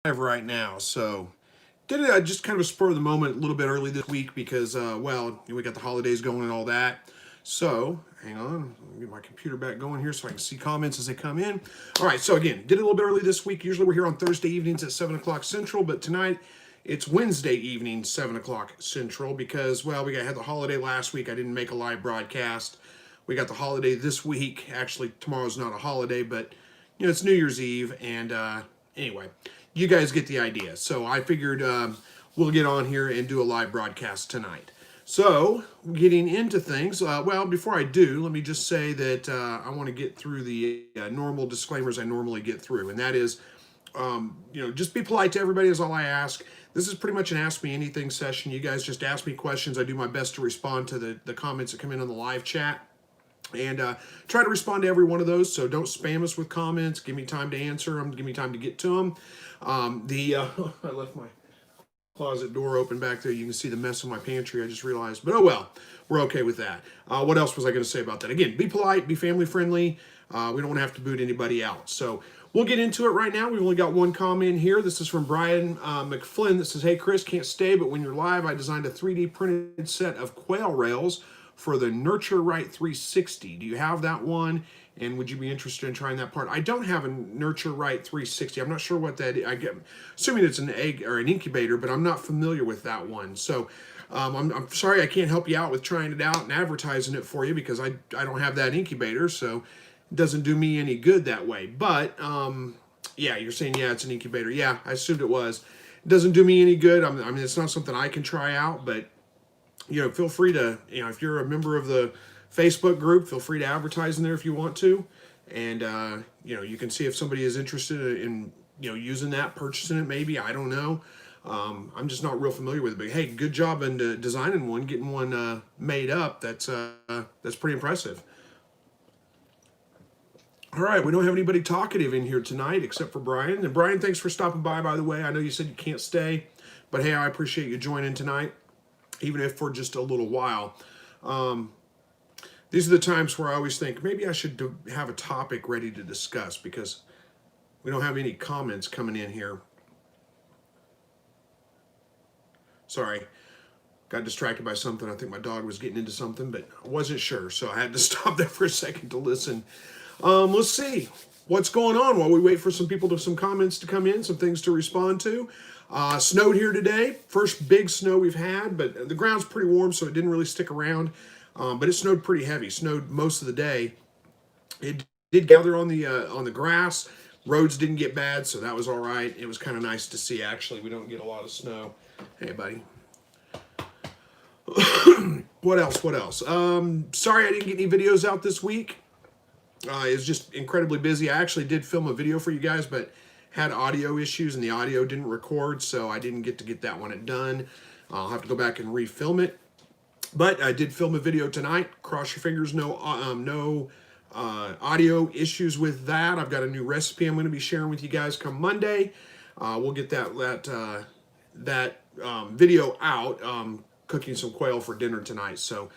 right now. So did it just kind of a spur of the moment, a little bit early this week because, well, we got the holidays going and all that. So hang on, let me get my computer back going here so I can see comments as they come in. All right, so again, did it a little bit early this week. Usually we're here on Thursday evenings at 7 o'clock Central, but tonight it's Wednesday evening, 7 o'clock Central because, well, had the holiday last week. I didn't make a live broadcast. We got the holiday this week. Actually, tomorrow's not a holiday, but, it's New Year's Eve. And anyway, you guys get the idea. So I figured we'll get on here and do a live broadcast tonight. So getting into things, well, before I do, let me just say that I want to get through the normal disclaimers I normally get through. And that is, just be polite to everybody is all I ask. This is pretty much an Ask Me Anything session. You guys just ask me questions. I do my best to respond to the comments that come in on the live chat. And try to respond to every one of those. So don't spam us with comments. Give me time to answer them. Give me time to get to them. I left my closet door open back there. You can see the mess in my pantry. I just realized. But oh well, we're okay with that. What else was I going to say about that? Again, be polite. Be family friendly. We don't want to have to boot anybody out. So we'll get into it right now. We've only got one comment here. This is from Brian McFlynn that says, "Hey Chris, can't stay, but when you're live, I designed a 3D printed set of quail rails for the Nurture Right 360. Do you have that one? And would you be interested in trying that part?" I don't have a Nurture Right 360. I'm not sure what that is. Assuming it's an egg or an incubator, but I'm not familiar with that one. So I'm sorry I can't help you out with trying it out and advertising it for you because I don't have that incubator, so it doesn't do me any good that way. But yeah, you're saying, yeah, it's an incubator. Yeah, I assumed it was. It doesn't do me any good. I mean, it's not something I can try out, but feel free to, if you're a member of the Facebook group, feel free to advertise in there if you want to. And, you can see if somebody is interested in, using that, purchasing it maybe. I don't know. I'm just not real familiar with it. But, hey, good job in designing one, getting one made up. That's pretty impressive. All right, we don't have anybody talkative in here tonight except for Brian. And, Brian, thanks for stopping by the way. I know you said you can't stay. But, hey, I appreciate you joining tonight, even if for just a little while. These are the times where I always think maybe I should have a topic ready to discuss because we don't have any comments coming in here. Sorry, got distracted by something. I think my dog was getting into something, but I wasn't sure, so I had to stop there for a second to listen. Let's see what's going on while we wait for some comments to come in, some things to respond to. Snowed here today. First big snow we've had, but the ground's pretty warm, so it didn't really stick around. But it snowed pretty heavy. Snowed most of the day. It did gather on the grass. Roads didn't get bad, so that was all right. It was kind of nice to see, actually. We don't get a lot of snow. Hey, buddy. What else? Sorry I didn't get any videos out this week. It was just incredibly busy. I actually did film a video for you guys, but had audio issues and the audio didn't record, so I didn't get that one done. I'll have to go back and refilm it. But I did film a video tonight. Cross your fingers, no audio issues with that. I've got a new recipe I'm going to be sharing with you guys come Monday. We'll get that video out. Cooking some quail for dinner tonight. So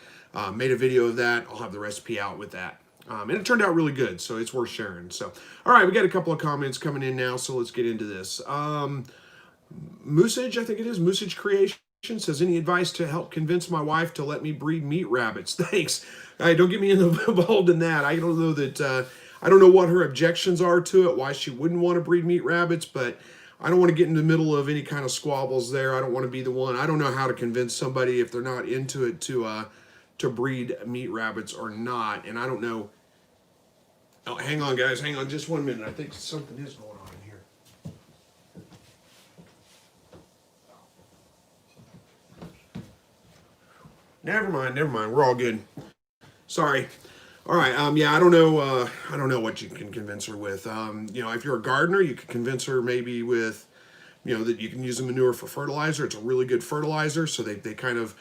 made a video of that. I'll have the recipe out with that. And it turned out really good, so it's worth sharing. So, all right, we got a couple of comments coming in now, so let's get into this. Moosage, I think it is, Moosage Creation says, "Any advice to help convince my wife to let me breed meat rabbits?" Thanks. Don't get me involved in that. I don't know that, I don't know what her objections are to it, why she wouldn't want to breed meat rabbits, but I don't want to get in the middle of any kind of squabbles there. I don't want to be the one. I don't know how to convince somebody if they're not into it to breed meat rabbits or not. And I don't know. Oh, hang on, guys. Hang on just 1 minute. I think something is going on in here. Never mind. We're all good. Sorry. All right. Yeah, I don't know what you can convince her with. If you're a gardener, you could convince her maybe with, that you can use the manure for fertilizer. It's a really good fertilizer, so they kind of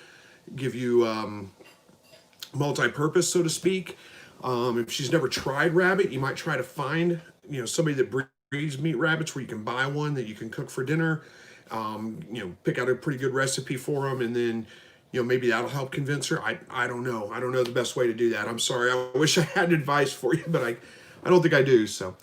give you multi-purpose, so to speak. If she's never tried rabbit, you might try to find, somebody that breeds meat rabbits where you can buy one that you can cook for dinner. Pick out a pretty good recipe for them, and then, maybe that'll help convince her. I don't know. I don't know the best way to do that. I'm sorry. I wish I had advice for you, but I don't think I do. So,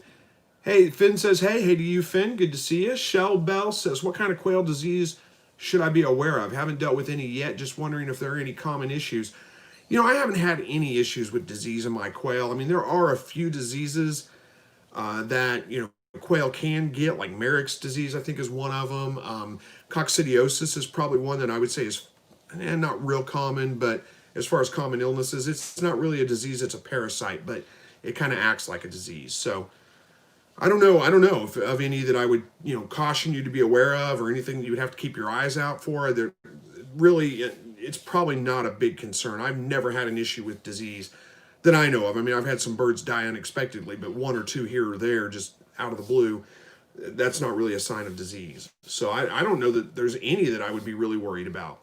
Hey, Finn says, hey to you, Finn. Good to see you. Shell Bell says, what kind of quail disease should I be aware of? Haven't dealt with any yet. Just wondering if there are any common issues. I haven't had any issues with disease in my quail. I mean, there are a few diseases that, quail can get, like Merrick's disease, I think is one of them. Coccidiosis is probably one that I would say is not real common, but as far as common illnesses, it's not really a disease, it's a parasite, but it kind of acts like a disease. So I don't know of any that I would, caution you to be aware of or anything that you would have to keep your eyes out for. There really, it's probably not a big concern. I've never had an issue with disease that I know of. I mean, I've had some birds die unexpectedly, but one or two here or there just out of the blue, that's not really a sign of disease. So I don't know that there's any that I would be really worried about.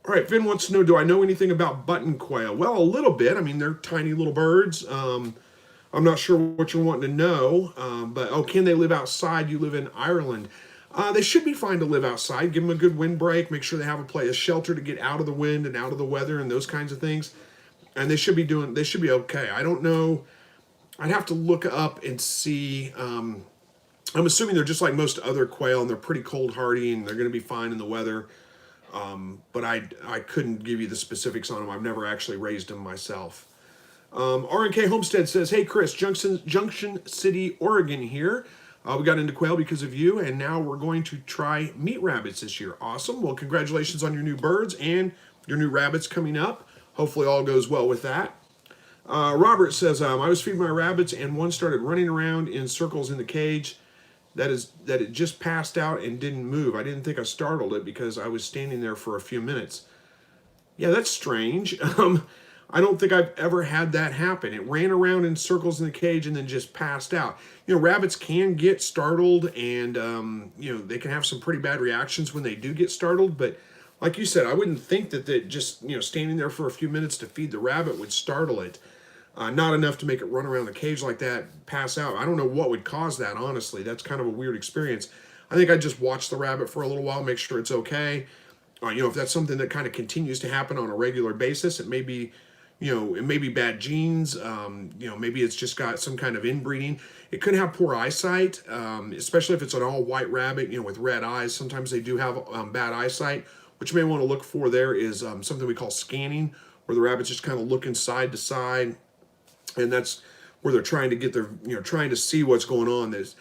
All right, Finn wants to know, do I know anything about button quail? Well, a little bit. I mean, they're tiny little birds. I'm not sure what you're wanting to know, but can they live outside? You live in Ireland. They should be fine to live outside. Give them a good windbreak. Make sure they have a shelter to get out of the wind and out of the weather and those kinds of things. And they should be okay. I don't know. I'd have to look up and see. I'm assuming they're just like most other quail, and they're pretty cold hardy, and they're going to be fine in the weather. But I couldn't give you the specifics on them. I've never actually raised them myself. RNK Homestead says, hey Chris, Junction City, Oregon here. We got into quail because of you, and now we're going to try meat rabbits this year. Awesome. Well, congratulations on your new birds and your new rabbits coming up. Hopefully all goes well with that. Robert says, I was feeding my rabbits and one started running around in circles in the cage. That it just passed out and didn't move. I didn't think I startled it because I was standing there for a few minutes. Yeah, that's strange. I don't think I've ever had that happen. It ran around in circles in the cage and then just passed out. Rabbits can get startled and, they can have some pretty bad reactions when they do get startled. But like you said, I wouldn't think that just, standing there for a few minutes to feed the rabbit would startle it. Not enough to make it run around the cage like that, pass out. I don't know what would cause that, honestly. That's kind of a weird experience. I think I'd just watch the rabbit for a little while, make sure it's okay. If that's something that kind of continues to happen on a regular basis, it may be, it may be bad genes. Maybe it's just got some kind of inbreeding. It could have poor eyesight, especially if it's an all-white rabbit, with red eyes. Sometimes they do have bad eyesight. What you may want to look for there is something we call scanning, where the rabbit's just kind of looking side to side. And that's where they're trying to get their, trying to see what's going on. There's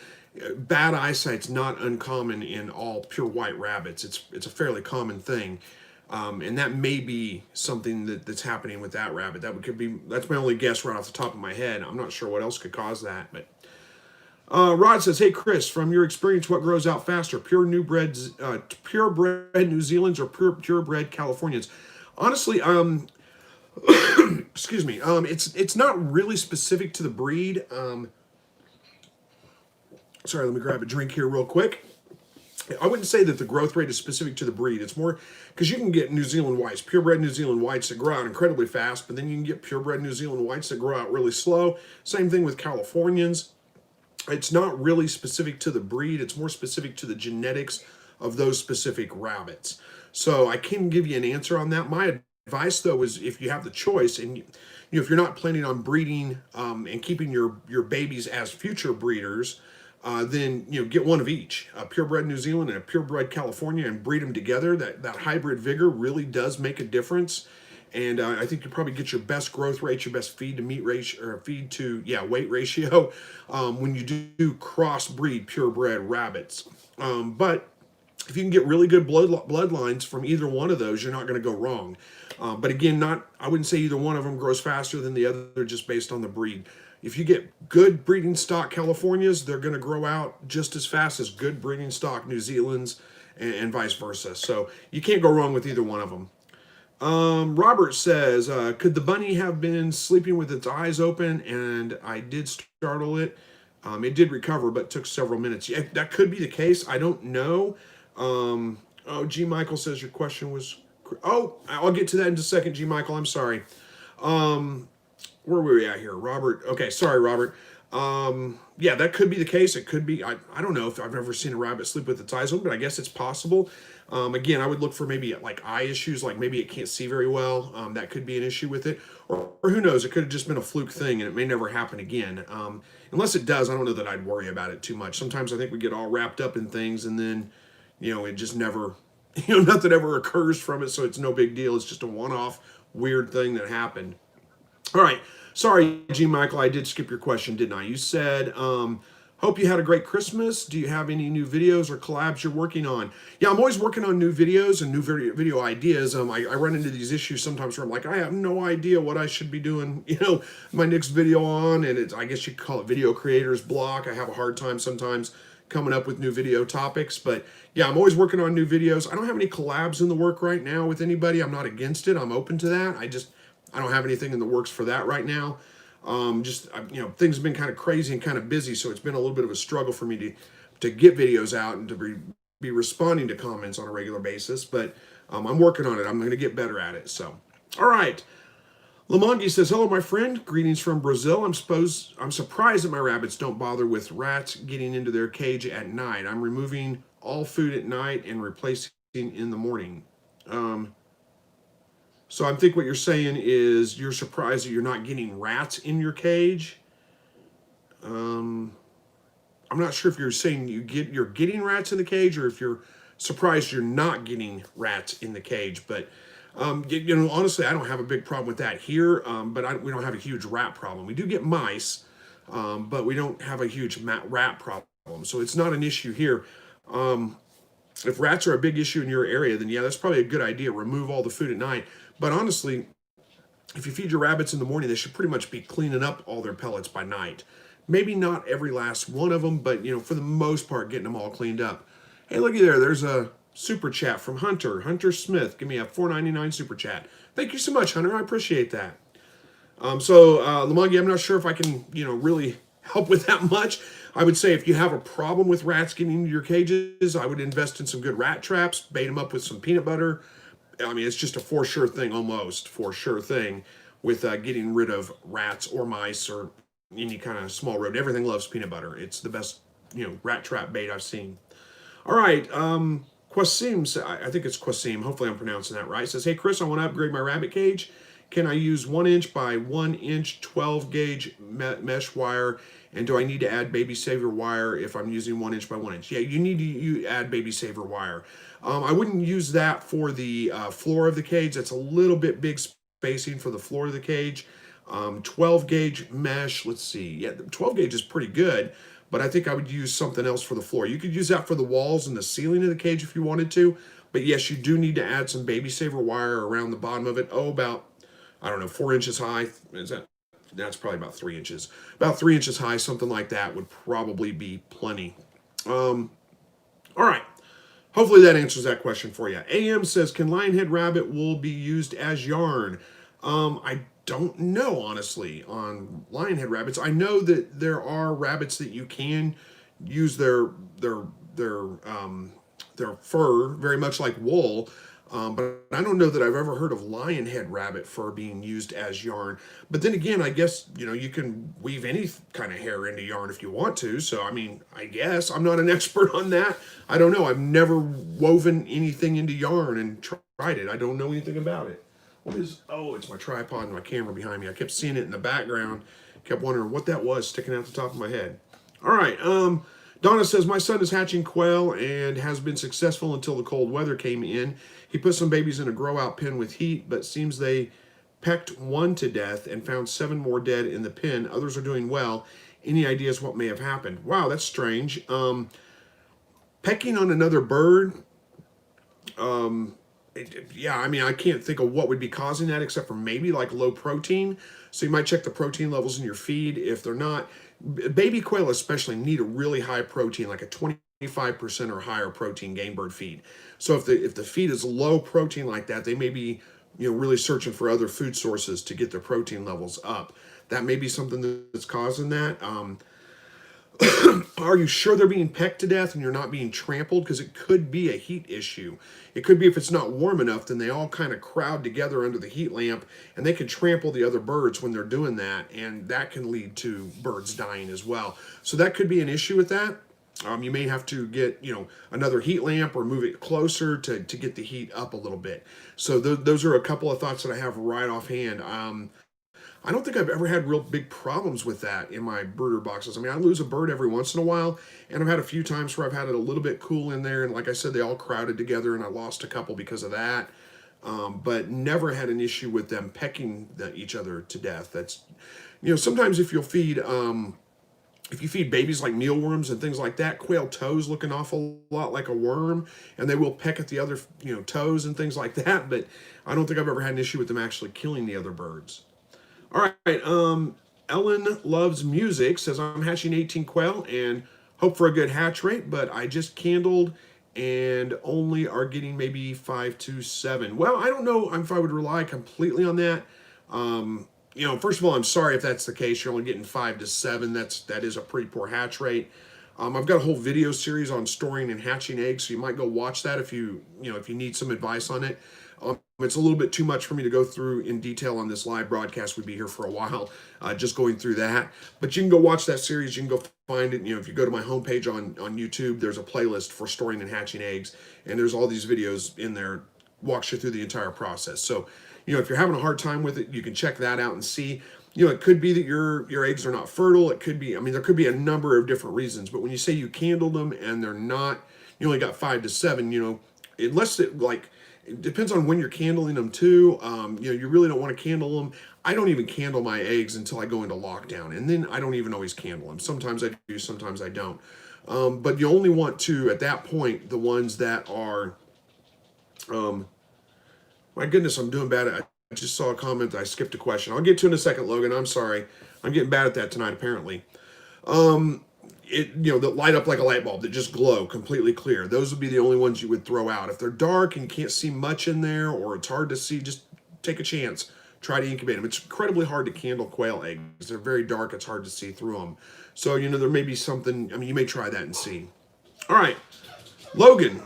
bad eyesight's not uncommon in all pure white rabbits. It's a fairly common thing, and that may be something that's happening with that rabbit. That's my only guess right off the top of my head. I'm not sure what else could cause that. But Rod says, hey Chris, from your experience, what grows out faster, purebred New Zealand's or purebred Californians? Honestly, excuse me. It's not really specific to the breed. Sorry, let me grab a drink here real quick. I wouldn't say that the growth rate is specific to the breed. It's more because you can get New Zealand whites, purebred New Zealand whites that grow out incredibly fast, but then you can get purebred New Zealand whites that grow out really slow. Same thing with Californians. It's not really specific to the breed. It's more specific to the genetics of those specific rabbits. So I can't give you an answer on that. My advice, though, is if you have the choice and if you're not planning on breeding and keeping your babies as future breeders, then get one of each, a purebred New Zealand and a purebred California, and breed them together. That hybrid vigor really does make a difference, and I think you probably get your best growth rate, your best feed to meat ratio, or feed to weight ratio when you do crossbreed purebred rabbits. But if you can get really good bloodlines from either one of those, you're not going to go wrong. But again, I wouldn't say either one of them grows faster than the other just based on the breed. If you get good breeding stock Californias, they're going to grow out just as fast as good breeding stock New Zealands and vice versa. So you can't go wrong with either one of them. Robert says, could the bunny have been sleeping with its eyes open and I did startle it? It did recover, but took several minutes. Yeah, that could be the case. I don't know. G. Michael says your question was... Oh, I'll get to that in just a second, G. Michael. I'm sorry. Where were we at here? Robert. Okay, sorry, Robert. Yeah, that could be the case. It could be. I don't know if I've ever seen a rabbit sleep with its eyes open, but I guess it's possible. Again, I would look for maybe like eye issues, like maybe it can't see very well. That could be an issue with it, or who knows? It could have just been a fluke thing, and it may never happen again. Unless it does, I don't know that I'd worry about it too much. Sometimes I think we get all wrapped up in things, and then, it just never, nothing ever occurs from it, so it's no big deal. It's just a one-off weird thing that happened. All right. Sorry, G. Michael, I did skip your question, didn't I? You said, hope you had a great Christmas. Do you have any new videos or collabs you're working on? Yeah, I'm always working on new videos and new video ideas. I run into these issues sometimes where I'm like, I have no idea what I should be doing, my next video on, and I guess you could call it video creator's block. I have a hard time sometimes coming up with new video topics, but yeah, I'm always working on new videos. I don't have any collabs in the work right now with anybody. I'm not against it. I'm open to that. I don't have anything in the works for that right now. Things have been kind of crazy and kind of busy, so it's been a little bit of a struggle for me to get videos out and to be responding to comments on a regular basis. But I'm working on it. I'm going to get better at it. So, all right. Lamongi says, hello, my friend. Greetings from Brazil. I'm surprised that my rabbits don't bother with rats getting into their cage at night. I'm removing all food at night and replacing in the morning. So I think what you're saying is you're surprised that you're not getting rats in your cage. I'm not sure if you're saying you're getting rats in the cage, or if you're surprised you're not getting rats in the cage. But honestly, I don't have a big problem with that here. But we don't have a huge rat problem. We do get mice, but we don't have a huge rat problem. So it's not an issue here. If rats are a big issue in your area, then yeah, that's probably a good idea. Remove all the food at night. But honestly, if you feed your rabbits in the morning, they should pretty much be cleaning up all their pellets by night. Maybe not every last one of them, but for the most part, getting them all cleaned up. Hey, looky there. There's a super chat from Hunter Smith. Give me a $4.99 super chat. Thank you so much, Hunter. I appreciate that. Lamongi, I'm not sure if I can, really help with that much. I would say if you have a problem with rats getting into your cages, I would invest in some good rat traps, bait them up with some peanut butter. I mean, it's just a for sure thing, almost for sure thing with getting rid of rats or mice or any kind of small rodent. Everything loves peanut butter. It's the best, rat trap bait I've seen. All right. Qasim, I think it's Qasim. Hopefully I'm pronouncing that right. Says, hey, Chris, I want to upgrade my rabbit cage. Can I use 1 inch by 1 inch 12 gauge mesh wire? And do I need to add baby saver wire if I'm using 1 inch by 1 inch? Yeah, you need to add baby saver wire. I wouldn't use that for the floor of the cage. That's a little bit big spacing for the floor of the cage. 12 gauge mesh, let's see. Yeah, 12 gauge is pretty good, but I think I would use something else for the floor. You could use that for the walls and the ceiling of the cage if you wanted to. But yes, you do need to add some baby saver wire around the bottom of it. About, I don't know, 4 inches high. That's probably about 3 inches. About 3 inches high, something like that would probably be plenty. All right. Hopefully that answers that question for you. AM says, can Lionhead rabbit wool be used as yarn? I don't know, honestly, on Lionhead rabbits. I know that there are rabbits that you can use their fur very much like wool. But I don't know that I've ever heard of Lionhead rabbit fur being used as yarn. But then again, I guess, you can weave any kind of hair into yarn if you want to. So, I mean, I guess I'm not an expert on that. I don't know. I've never woven anything into yarn and tried it. I don't know anything about it. It's my tripod and my camera behind me. I kept seeing it in the background. Kept wondering what that was sticking out the top of my head. All right. Donna says, my son is hatching quail and has been successful until the cold weather came in. He put some babies in a grow-out pen with heat, but seems they pecked one to death and found 7 more dead in the pen. Others are doing well. Any ideas what may have happened? Wow, that's strange. Pecking on another bird, yeah, I mean, I can't think of what would be causing that except for maybe like low protein. So you might check the protein levels in your feed. If they're not, baby quail especially need a really high protein, like a 25% or higher protein game bird feed. So if the feed is low protein like that, they may be really searching for other food sources to get their protein levels up. That may be something that's causing that. Are you sure they're being pecked to death and you're not being trampled? Because it could be a heat issue. It could be if it's not warm enough, then they all kind of crowd together under the heat lamp and they can trample the other birds when they're doing that. And that can lead to birds dying as well. So that could be an issue with that. You may have to get, another heat lamp or move it closer to get the heat up a little bit. So those are a couple of thoughts that I have right offhand. I don't think I've ever had real big problems with that in my brooder boxes. I mean, I lose a bird every once in a while, and I've had a few times where I've had it a little bit cool in there, and like I said, they all crowded together, and I lost a couple because of that. But never had an issue with them pecking each other to death. That's, sometimes if you feed babies like mealworms and things like that, quail toes look an awful lot like a worm, and they will peck at the other, toes and things like that. But I don't think I've ever had an issue with them actually killing the other birds. All right, Ellen Loves Music says, I'm hatching 18 quail and hope for a good hatch rate, but I just candled and only are getting maybe 5 to 7. Well, I don't know if I would rely completely on that. First of all, I'm sorry if that's the case. You're only getting 5 to 7. That is a pretty poor hatch rate. I've got a whole video series on storing and hatching eggs, so you might go watch that if you need some advice on it. It's a little bit too much for me to go through in detail on this live broadcast. We'd be here for a while just going through that. But you can go watch that series. You can go find it. If you go to my homepage on YouTube, there's a playlist for storing and hatching eggs. And there's all these videos in there, walks you through the entire process. So, if you're having a hard time with it, you can check that out and see. It could be that your eggs are not fertile. It could be, there could be a number of different reasons. But when you say you candled them and they're not, you only got 5 to 7, unless it depends on when you're candling them too. You really don't want to candle them. I don't even candle my eggs until I go into lockdown, and then I don't even always candle them. Sometimes I do, sometimes I don't. But you only want to, at that point, the ones that are, my goodness, I'm doing bad. I just saw a comment. I skipped a question. I'll get to it in a second, Logan. I'm sorry. I'm getting bad at that tonight, apparently. That light up like a light bulb, that just glow completely clear. Those would be the only ones you would throw out. If they're dark and you can't see much in there, or it's hard to see, just take a chance. Try to incubate them. It's incredibly hard to candle quail eggs. They're very dark. It's hard to see through them. So, there may be something. You may try that and see. All right. Logan.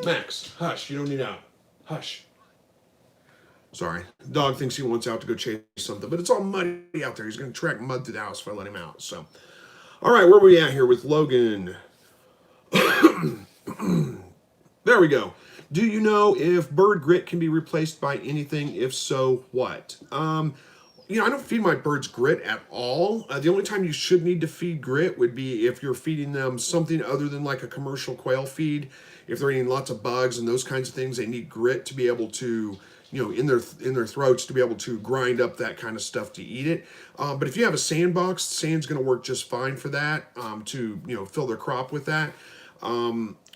Max, hush. You don't need out. Hush. Sorry. The dog thinks he wants out to go chase something, but it's all muddy out there. He's going to track mud through the house if I let him out. So, all right, where are we at here with Logan? There we go. Do you know if bird grit can be replaced by anything? If so, what? I don't feed my birds grit at all. The only time you should need to feed grit would be if you're feeding them something other than like a commercial quail feed. If they're eating lots of bugs and those kinds of things, they need grit to be able to, in their throats, to be able to grind up that kind of stuff to eat it. But if you have a sandbox, sand's going to work just fine for that, to fill their crop with that.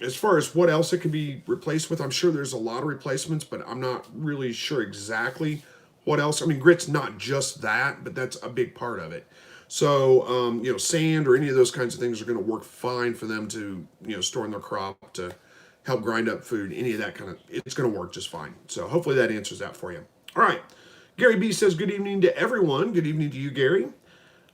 As far as what else it can be replaced with, I'm sure there's a lot of replacements, but I'm not really sure exactly what else. Grit's not just that, but that's a big part of it. So, sand or any of those kinds of things are going to work fine for them to, store in their crop to help grind up food, any of that kind of, it's going to work just fine. So hopefully that answers that for you. All right. Gary B says, good evening to everyone. Good evening to you, Gary.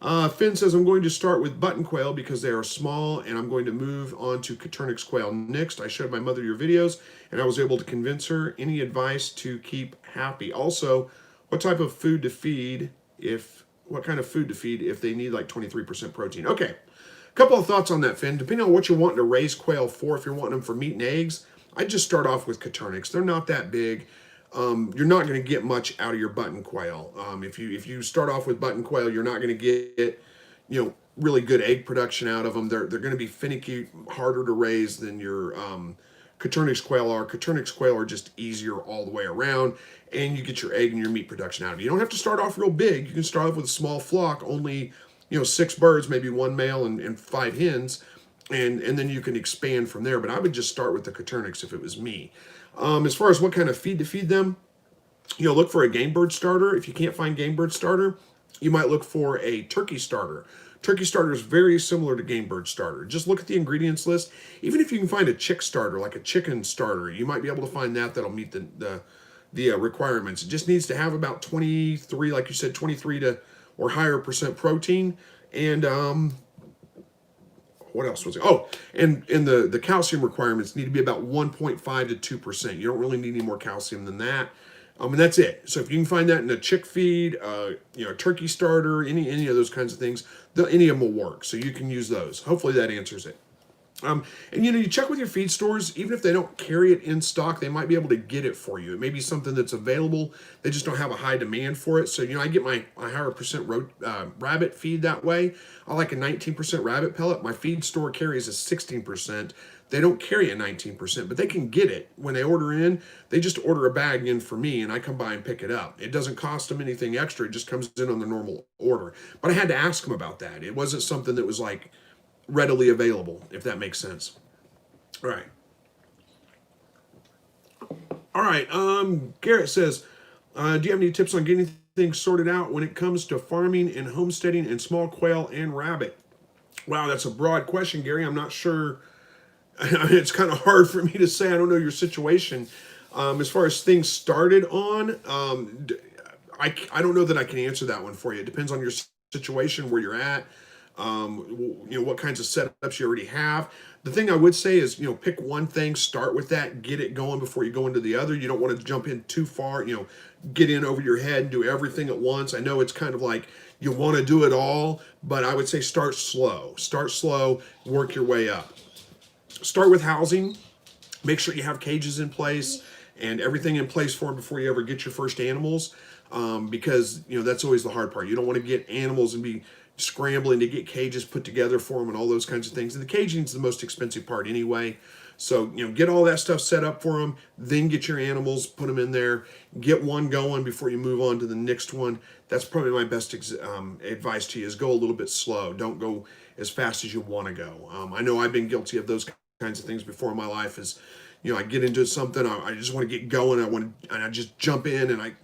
Finn says, I'm going to start with button quail because they are small, and I'm going to move on to Caturnix quail next. I showed my mother your videos, and I was able to convince her. Any advice to keep happy? Also, what type of food to feed what kind of food to feed if they need like 23% protein? Okay, a couple of thoughts on that, Finn. Depending on what you're wanting to raise quail for, if you're wanting them for meat and eggs, I'd just start off with Caturnix. They're not that big. You're not going to get much out of your button quail. If you start off with button quail, you're not going to get, really good egg production out of them. They're going to be finicky, harder to raise than your Caturnix quail are. Caturnix quail are just easier all the way around, and you get your egg and your meat production out of it. You don't have to start off real big. You can start off with a small flock, only 6 birds, maybe 1 male and 5 hens, and then you can expand from there. But I would just start with the Caturnix if it was me. As far as what kind of feed to feed them, look for a game bird starter. If you can't find game bird starter, you might look for a turkey starter. Turkey starter is very similar to game bird starter. Just look at the ingredients list. Even if you can find a chick starter, like a chicken starter, you might be able to find that'll meet the requirements. It just needs to have about 23, like you said, 23 to or higher percent protein, and what else was it? Oh, and the calcium requirements need to be about 1.5 to 2%. You don't really need any more calcium than that. And that's it. So if you can find that in a chick feed, turkey starter, any of those kinds of things, any of them will work. So you can use those. Hopefully that answers it. And you check with your feed stores, even if they don't carry it in stock, they might be able to get it for you. It may be something that's available. They just don't have a high demand for it. So, I get my higher percent rabbit feed that way. I like a 19% rabbit pellet. My feed store carries a 16%. They don't carry a 19%, but they can get it. When they order in, they just order a bag in for me and I come by and pick it up. It doesn't cost them anything extra. It just comes in on the normal order. But I had to ask them about that. It wasn't something that was like readily available, if that makes sense. All right. All right. Garrett says, do you have any tips on getting things sorted out when it comes to farming and homesteading and small quail and rabbit? Wow, that's a broad question, Gary. I'm not sure. It's kind of hard for me to say. I don't know your situation. As far as things started on, I don't know that I can answer that one for you. It depends on your situation, where you're at. What kinds of setups you already have. The thing I would say is, pick one thing, start with that, get it going before you go into the other. You don't want to jump in too far, get in over your head and do everything at once. I know it's kind of like you want to do it all, but I would say start slow. Start slow, work your way up. Start with housing. Make sure you have cages in place and everything in place for them before you ever get your first animals, because that's always the hard part. You don't want to get animals and be scrambling to get cages put together for them and all those kinds of things. And the caging is the most expensive part anyway. So, get all that stuff set up for them, then get your animals, put them in there, get one going before you move on to the next one. That's probably my best advice to you, is go a little bit slow. Don't go as fast as you want to go. I know I've been guilty of those kinds of things before in my life. I get into something, I just want to get going, and I just jump in, and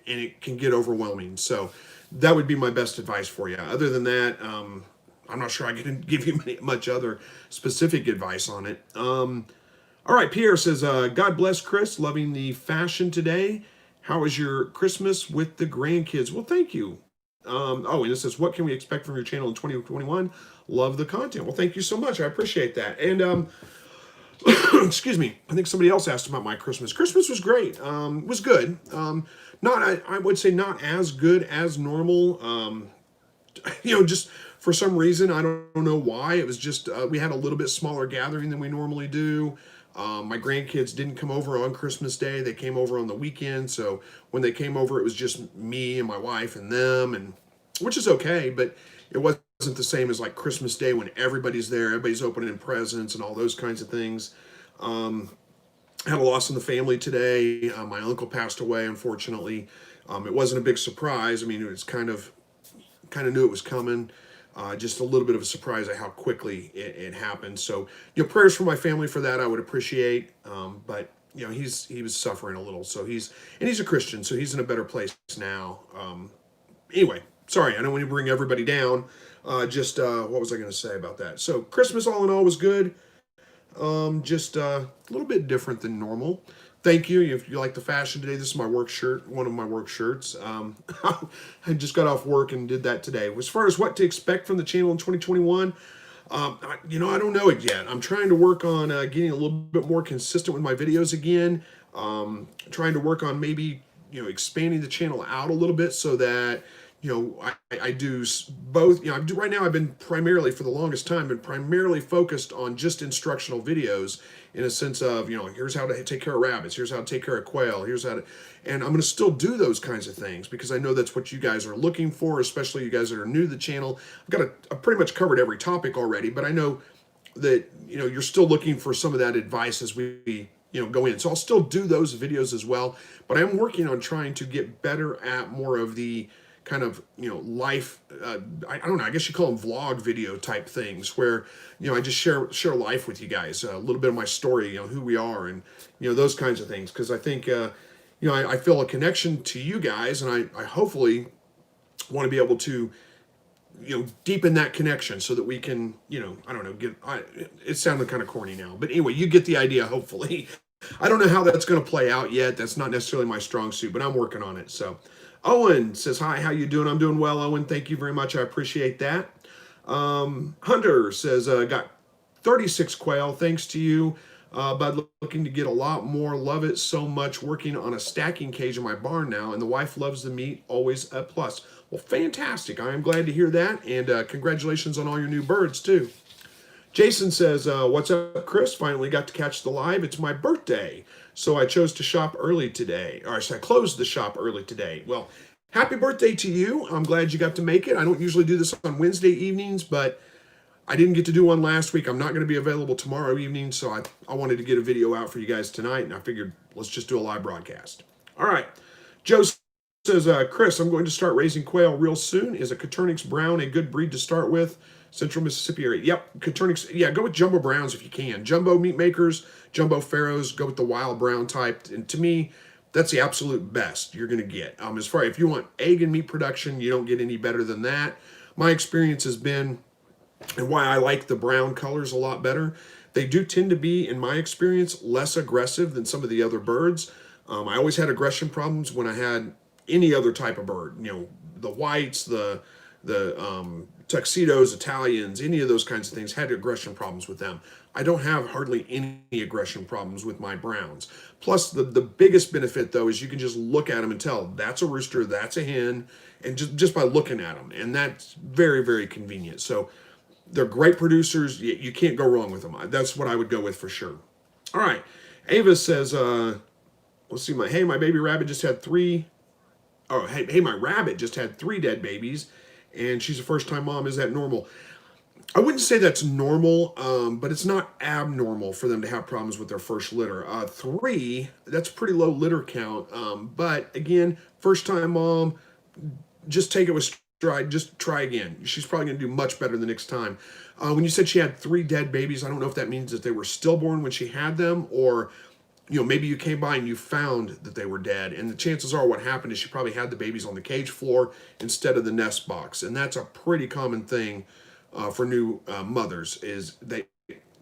it can get overwhelming. So that would be my best advice for you. Other than that, I'm not sure I can give you much other specific advice on it. All right, Pierre says, God bless Chris, loving the fashion today. How was your Christmas with the grandkids? Well, thank you. And it says, what can we expect from your channel in 2021? Love the content. Well, thank you so much. I appreciate that. And excuse me, I think somebody else asked about my Christmas. Christmas was great. It was good. I would say not as good as normal. Just for some reason, I don't know why. It was just, we had a little bit smaller gathering than we normally do. My grandkids didn't come over on Christmas Day. They came over on the weekend. So when they came over, it was just me and my wife and them, and which is okay, but it wasn't the same as like Christmas Day when everybody's there, everybody's opening presents and all those kinds of things. Had a loss in the family today. My uncle passed away, unfortunately. It wasn't a big surprise. I mean, it was kind of knew it was coming. Just a little bit of a surprise at how quickly it happened. So, prayers for my family for that, I would appreciate. But he was suffering a little. So he's a Christian, so he's in a better place now. Anyway, sorry, I don't want to bring everybody down. What was I going to say about that? So Christmas, all in all, was good. Just a little bit different than normal. Thank you. If you like the fashion today, this is my work shirt, one of my work shirts. I just got off work and did that today. As far as what to expect from the channel in 2021, I don't know it yet. I'm trying to work on getting a little bit more consistent with my videos again. Trying to work on maybe, expanding the channel out a little bit so that, I do both. Right now I've been primarily, for the longest time, focused on just instructional videos, in a sense of, here's how to take care of rabbits, here's how to take care of quail, and I'm going to still do those kinds of things because I know that's what you guys are looking for, especially you guys that are new to the channel. I've pretty much covered every topic already, but I know that, you're still looking for some of that advice as we, go in. So I'll still do those videos as well, but I'm working on trying to get better at more of the kind of, life, I don't know, I guess you call them vlog video type things where, I just share life with you guys, a little bit of my story, who we are, and, those kinds of things. Because I think, I feel a connection to you guys, and I hopefully want to be able to, deepen that connection so that we can, I don't know, it sounded kind of corny now, but anyway, you get the idea, hopefully. I don't know how that's going to play out yet. That's not necessarily my strong suit, but I'm working on it. So Owen says, hi, how you doing? I'm doing well, Owen. Thank you very much. I appreciate that. Hunter says, got 36 quail, thanks to you. Bud, looking to get a lot more. Love it so much. Working on a stacking cage in my barn now, and the wife loves the meat. Always a plus. Well, fantastic. I am glad to hear that, and congratulations on all your new birds, too. Jason says, what's up, Chris? Finally got to catch the live. It's my birthday, so I chose to shop early today. Or I closed the shop early today. Well, happy birthday to you. I'm glad you got to make it. I don't usually do this on Wednesday evenings, but I didn't get to do one last week. I'm not going to be available tomorrow evening, so I wanted to get a video out for you guys tonight, and I figured let's just do a live broadcast. All right. Joe says, Chris, I'm going to start raising quail real soon. Is a Coturnix Brown a good breed to start with? Central Mississippi area. Yep, Coturnix. Yeah, go with Jumbo Browns if you can. Jumbo meat makers, Jumbo Pharaohs, go with the wild brown type. And to me, that's the absolute best you're going to get. As far if you want egg and meat production, you don't get any better than that. My experience has been, and why I like the brown colors a lot better, they do tend to be, in my experience, less aggressive than some of the other birds. I always had aggression problems when I had any other type of bird. You know, the whites, the tuxedos, Italians, any of those kinds of things, had aggression problems with them. I don't have hardly any aggression problems with my browns. Plus, the biggest benefit, though, is you can just look at them and tell that's a rooster, that's a hen, and just by looking at them. And that's very, very convenient. So they're great producers. You can't go wrong with them. That's what I would go with for sure. All right. Ava says, let's see, my baby rabbit just had three. Oh, hey, my rabbit just had 3 dead babies, and she's a first-time mom. Is that normal? I wouldn't say that's normal, but it's not abnormal for them to have problems with their first litter. 3, that's pretty low litter count. But again, first-time mom, just take it with stride. Just try again. She's probably going to do much better the next time. When you said she had 3 dead babies, I don't know if that means that they were stillborn when she had them, or maybe you came by and you found that they were dead. And the chances are what happened is she probably had the babies on the cage floor instead of the nest box. And that's a pretty common thing for new mothers, is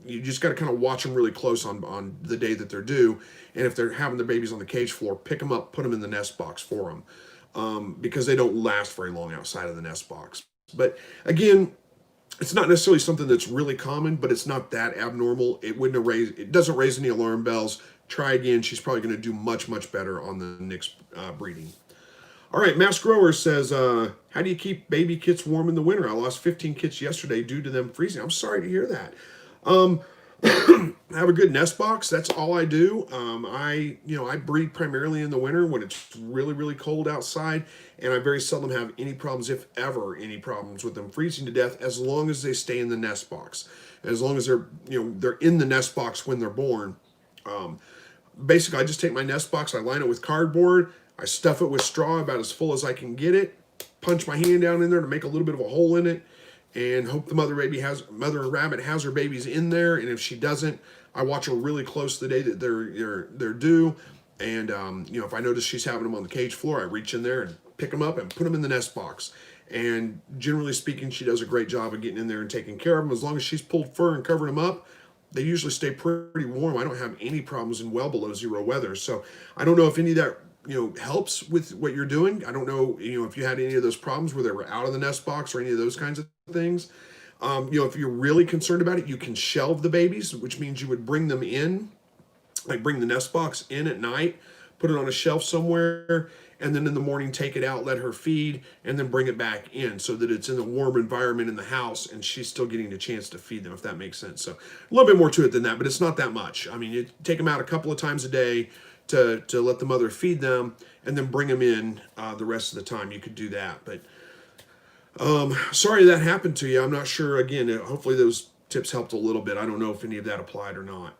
you just got to kind of watch them really close on the day that they're due. And if they're having their babies on the cage floor, pick them up, put them in the nest box for them, because they don't last very long outside of the nest box. But again, it's not necessarily something that's really common, but it's not that abnormal. It doesn't raise any alarm bells. Try again. She's probably going to do much, much better on the next breeding. All right, Mass Grower says, how do you keep baby kits warm in the winter? I lost 15 kits yesterday due to them freezing. I'm sorry to hear that. Have a good nest box. That's all I do. I breed primarily in the winter when it's really, really cold outside, and I very seldom have any problems, if ever, any problems with them freezing to death, as long as they stay in the nest box. As long as they're in the nest box when they're born. Basically, I just take my nest box, I line it with cardboard, I stuff it with straw about as full as I can get it, punch my hand down in there to make a little bit of a hole in it, and hope the mother rabbit has her babies in there. And if she doesn't, I watch her really close the day that they're due. And if I notice she's having them on the cage floor, I reach in there and pick them up and put them in the nest box. And generally speaking, she does a great job of getting in there and taking care of them. As long as she's pulled fur and covered them up, they usually stay pretty warm. I don't have any problems in well below 0 weather. So I don't know if any of that helps with what you're doing. I don't know if you had any of those problems where they were out of the nest box or any of those kinds of things. If you're really concerned about it, you can shelve the babies, which means you would bring them in, like bring the nest box in at night, put it on a shelf somewhere, and then in the morning take it out, let her feed, and then bring it back in so that it's in a warm environment in the house and she's still getting a chance to feed them, if that makes sense. So a little bit more to it than that, but it's not that much. I mean, you take them out a couple of times a day to let the mother feed them, and then bring them in the rest of the time. You could do that. But sorry that happened to you. I'm not sure. Again, hopefully those tips helped a little bit. I don't know if any of that applied or not.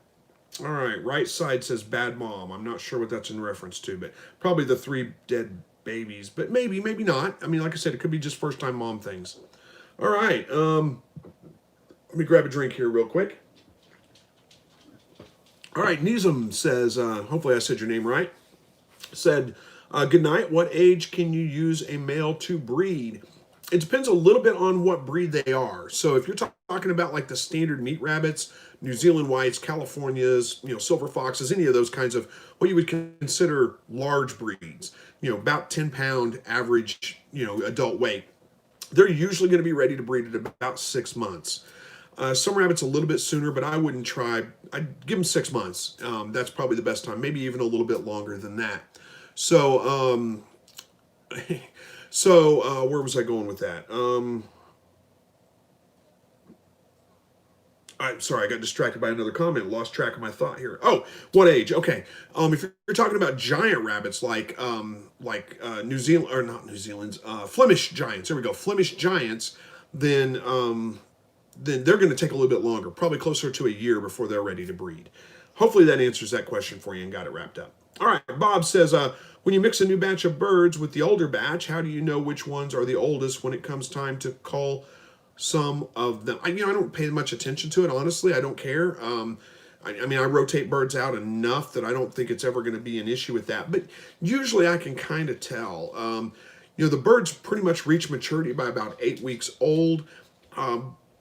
All right, right side says bad mom. I'm not sure what that's in reference to, but probably the 3 dead babies. But maybe not. I mean, like I said, it could be just first-time mom things. All right, let me grab a drink here real quick. All right, Nizam says, hopefully I said your name right, said, good night. What age can you use a male to breed? It depends a little bit on what breed they are. So if you're talking about like the standard meat rabbits, New Zealand whites, Californias, silver foxes, any of those kinds of what you would consider large breeds, about 10-pound average, adult weight, they're usually going to be ready to breed at about 6 months. Some rabbits a little bit sooner, but I wouldn't try. I'd give them 6 months. That's probably the best time, maybe even a little bit longer than that. So, where was I going with that? Sorry, I got distracted by another comment. Lost track of my thought here. Oh, what age? Okay. If you're talking about giant rabbits New Zealand or not New Zealand's Flemish giants. There we go. Flemish giants. Then they're going to take a little bit longer, probably closer to a year before they're ready to breed. Hopefully that answers that question for you and got it wrapped up. All right, Bob says, when you mix a new batch of birds with the older batch, how do you know which ones are the oldest when it comes time to call some of them? I don't pay much attention to it, honestly. I don't care. I rotate birds out enough that I don't think it's ever going to be an issue with that. But usually I can kind of tell. The birds pretty much reach maturity by about 8 weeks old.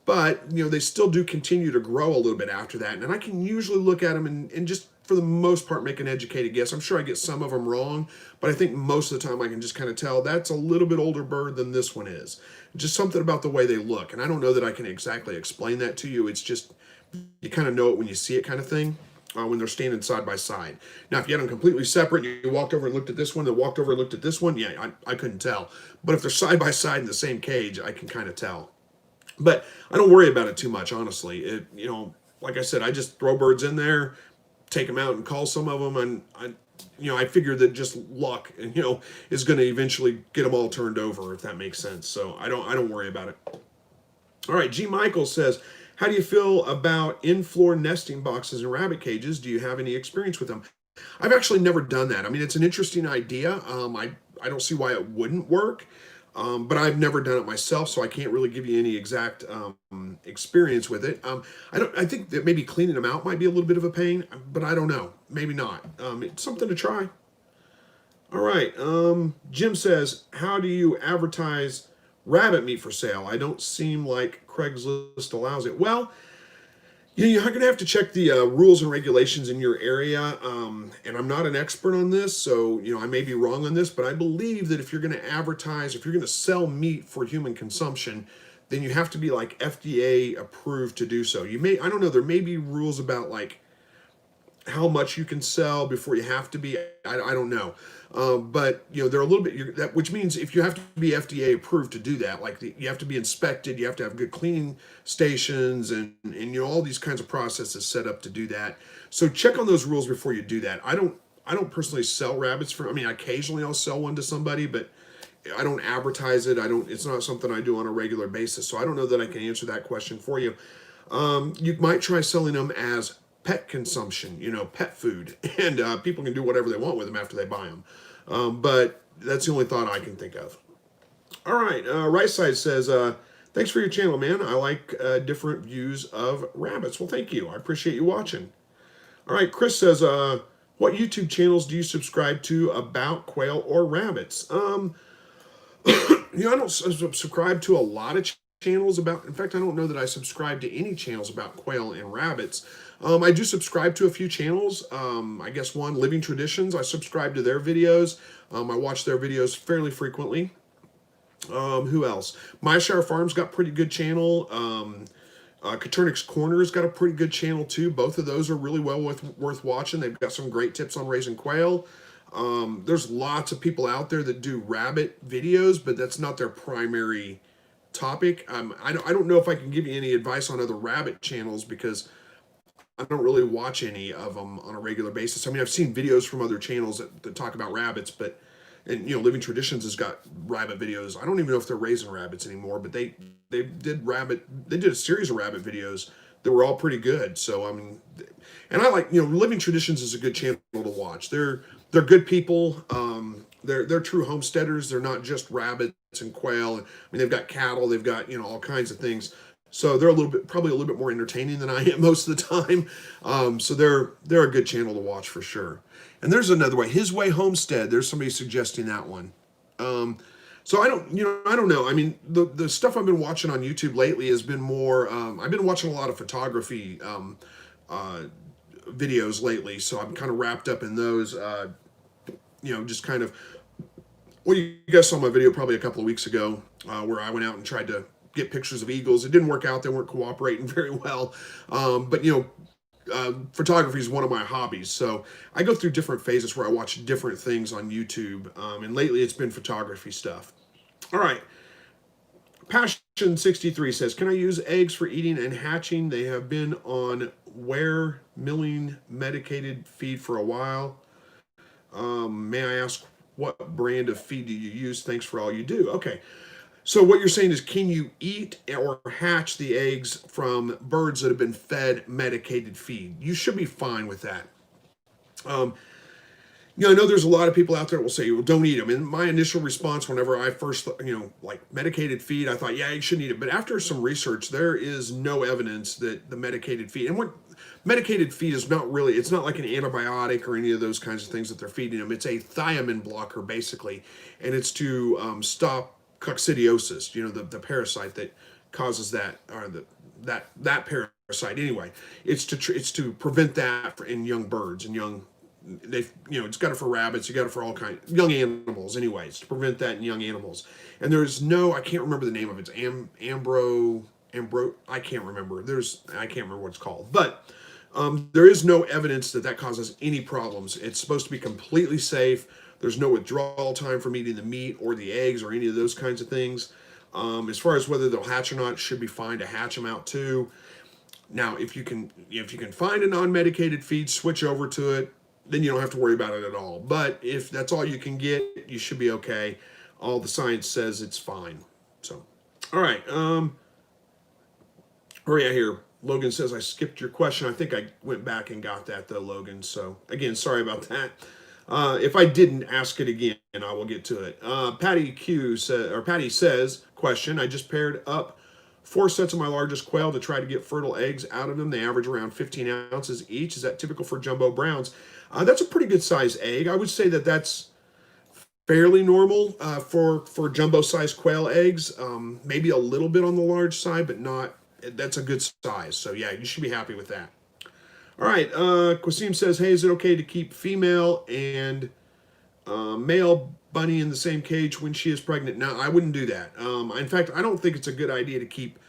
But they still do continue to grow a little bit after that. And I can usually look at them and just, for the most part, make an educated guess. I'm sure I get some of them wrong, but I think most of the time I can just kind of tell that's a little bit older bird than this one is. Just something about the way they look. And I don't know that I can exactly explain that to you. It's just, you kind of know it when you see it kind of thing, when they're standing side by side. Now, if you had them completely separate, you walked over and looked at this one, then walked over and looked at this one, yeah, I couldn't tell. But if they're side by side in the same cage, I can kind of tell. But I don't worry about it too much, honestly. Like I said, I just throw birds in there, take them out and call some of them, and I figure that just luck, is going to eventually get them all turned over, if that makes sense. So I don't worry about it. All right, G. Michael says, how do you feel about in-floor nesting boxes and rabbit cages? Do you have any experience with them? I've actually never done that. I mean, it's an interesting idea. I don't see why it wouldn't work. But I've never done it myself, so I can't really give you any exact experience with it. I think that maybe cleaning them out might be a little bit of a pain, but I don't know. Maybe not. It's something to try. All right. Jim says, how do you advertise rabbit meat for sale? I don't seem like Craigslist allows it. Well, you're going to have to check the rules and regulations in your area, and I'm not an expert on this, so I may be wrong on this, but I believe that if you're going to advertise, if you're going to sell meat for human consumption, then you have to be like FDA approved to do so. I don't know, there may be rules about like how much you can sell before you have to be. I don't know. But they're a little bit which means if you have to be FDA approved to do that, like you have to be inspected, you have to have good cleaning stations, and all these kinds of processes set up to do that. So check on those rules before you do that. I don't personally sell rabbits occasionally I'll sell one to somebody, but I don't advertise it. It's not something I do on a regular basis. So I don't know that I can answer that question for you. You might try selling them as pet consumption, pet food, and people can do whatever they want with them after they buy them. But that's the only thought I can think of. All right, Right Side says, thanks for your channel, man. I like different views of rabbits. Well, thank you. I appreciate you watching. All right, Chris says, what YouTube channels do you subscribe to about quail or rabbits? I don't subscribe to a lot of channels about, in fact, I don't know that I subscribe to any channels about quail and rabbits. I do subscribe to a few channels. I guess one, Living Traditions. I subscribe to their videos. I watch their videos fairly frequently. Who else? Myshire Farms got pretty good channel. Katernik's Corner's got a pretty good channel too. Both of those are really well worth watching. They've got some great tips on raising quail. There's lots of people out there that do rabbit videos, but that's not their primary topic. I don't know if I can give you any advice on other rabbit channels because I don't really watch any of them on a regular basis. I mean, I've seen videos from other channels that talk about rabbits, and Living Traditions has got rabbit videos. I don't even know if they're raising rabbits anymore, but they did a series of rabbit videos that were all pretty good. So I mean, and I like Living Traditions is a good channel to watch. They're good people. They're true homesteaders. They're not just rabbits and quail. I mean, they've got cattle. They've got all kinds of things. So they're probably a little bit more entertaining than I am most of the time. So they're a good channel to watch for sure. And there's another way, His Way Homestead. There's somebody suggesting that one. So I don't know. I mean, the stuff I've been watching on YouTube lately has been more. I've been watching a lot of photography videos lately, so I'm kind of wrapped up in those. Just kind of. Well, you guys saw my video probably a couple of weeks ago where I went out and tried to get pictures of eagles. It didn't work out. They weren't cooperating very well. But photography is one of my hobbies, so I go through different phases where I watch different things on YouTube, and lately it's been photography stuff. All right, Passion 63 says, can I use eggs for eating and hatching? They have been on ware milling medicated feed for a while. May I ask what brand of feed do you use? Thanks for all you do. Okay, so what you're saying is, can you eat or hatch the eggs from birds that have been fed medicated feed? You should be fine with that. Um, I know there's a lot of people out there that will say, well, don't eat them. And my initial response whenever I first, like medicated feed, I thought, yeah, you shouldn't eat it. But after some research, there is no evidence that the medicated feed, and what medicated feed is not really, it's not like an antibiotic or any of those kinds of things that they're feeding them. It's a thiamine blocker, basically. And it's to stop coccidiosis, the parasite that causes that, or that parasite. Anyway, it's to prevent that in young birds and young. It's got it for rabbits, you got it for all kinds young animals. Anyways, to prevent that in young animals. And there's no, I can't remember the name of it. It's Ambro. I can't remember. I can't remember what it's called. But there is no evidence that causes any problems. It's supposed to be completely safe. There's no withdrawal time from eating the meat or the eggs or any of those kinds of things. As far as whether they'll hatch or not, it should be fine to hatch them out too. Now, if you can find a non-medicated feed, switch over to it. Then you don't have to worry about it at all. But if that's all you can get, you should be okay. All the science says it's fine. So, all right. Yeah, here. Logan says, I skipped your question. I think I went back and got that, though, Logan. So, again, sorry about that. If I didn't, ask it again, and I will get to it. Patty says, question, I just paired up 4 sets of my largest quail to try to get fertile eggs out of them. They average around 15 ounces each. Is that typical for jumbo browns? That's a pretty good size egg. I would say that's fairly normal for jumbo size quail eggs. Maybe a little bit on the large side, but not. That's a good size. So yeah, you should be happy with that. All right. Qasim says, hey, is it okay to keep female and male bunny in the same cage when she is pregnant? No, I wouldn't do that. In fact, I don't think it's a good idea to keep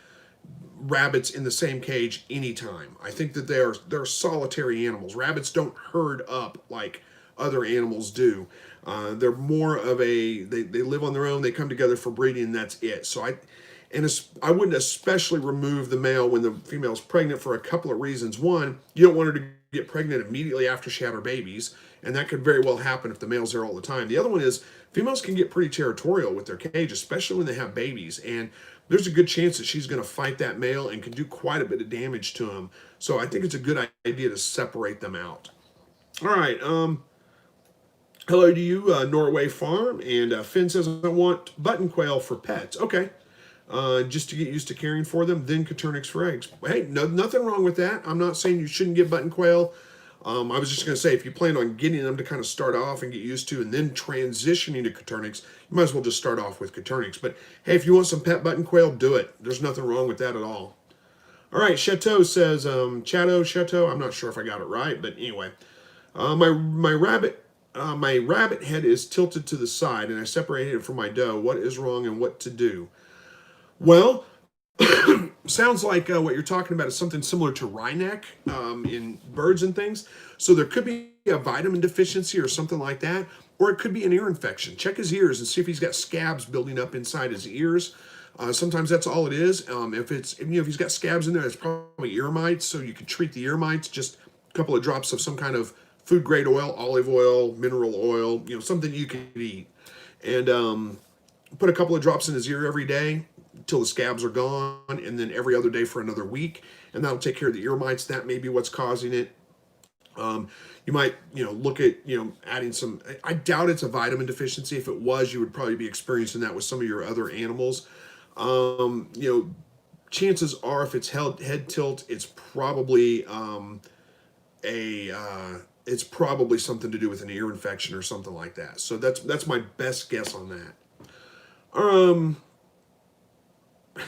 rabbits in the same cage anytime. I think that they're solitary animals. Rabbits don't herd up like other animals do. They're more of they live on their own. They come together for breeding, and that's it. So I wouldn't especially remove the male when the female's pregnant for a couple of reasons. One, you don't want her to get pregnant immediately after she had her babies, and that could very well happen if the male's there all the time. The other one is females can get pretty territorial with their cage, especially when they have babies, and there's a good chance that she's going to fight that male and can do quite a bit of damage to him. So I think it's a good idea to separate them out. All right. Hello to you, Norway Farm. And Finn says, I want button quail for pets. Okay. Just to get used to caring for them, then Coturnix for eggs. Hey, nothing wrong with that. I'm not saying you shouldn't get button quail. I was just going to say, if you plan on getting them to kind of start off and get used to and then transitioning to Coturnix, you might as well just start off with Coturnix. But hey, if you want some pet button quail, do it. There's nothing wrong with that at all. All right, Chateau says, Chateau, I'm not sure if I got it right, but anyway. My rabbit head is tilted to the side and I separated it from my doe. What is wrong and what to do? Well, sounds like what you're talking about is something similar to wryneck in birds and things. So there could be a vitamin deficiency or something like that, or it could be an ear infection. Check his ears and see if he's got scabs building up inside his ears. Sometimes that's all it is. If he's got scabs in there, it's probably ear mites. So you could treat the ear mites, just a couple of drops of some kind of food grade oil, olive oil, mineral oil, something you can eat, and put a couple of drops in his ear every day until the scabs are gone, and then every other day for another week, and that'll take care of the ear mites. That may be what's causing it. You might, look at, adding some, I doubt it's a vitamin deficiency. If it was, you would probably be experiencing that with some of your other animals. Chances are if it's head tilt, it's probably it's probably something to do with an ear infection or something like that. So that's my best guess on that.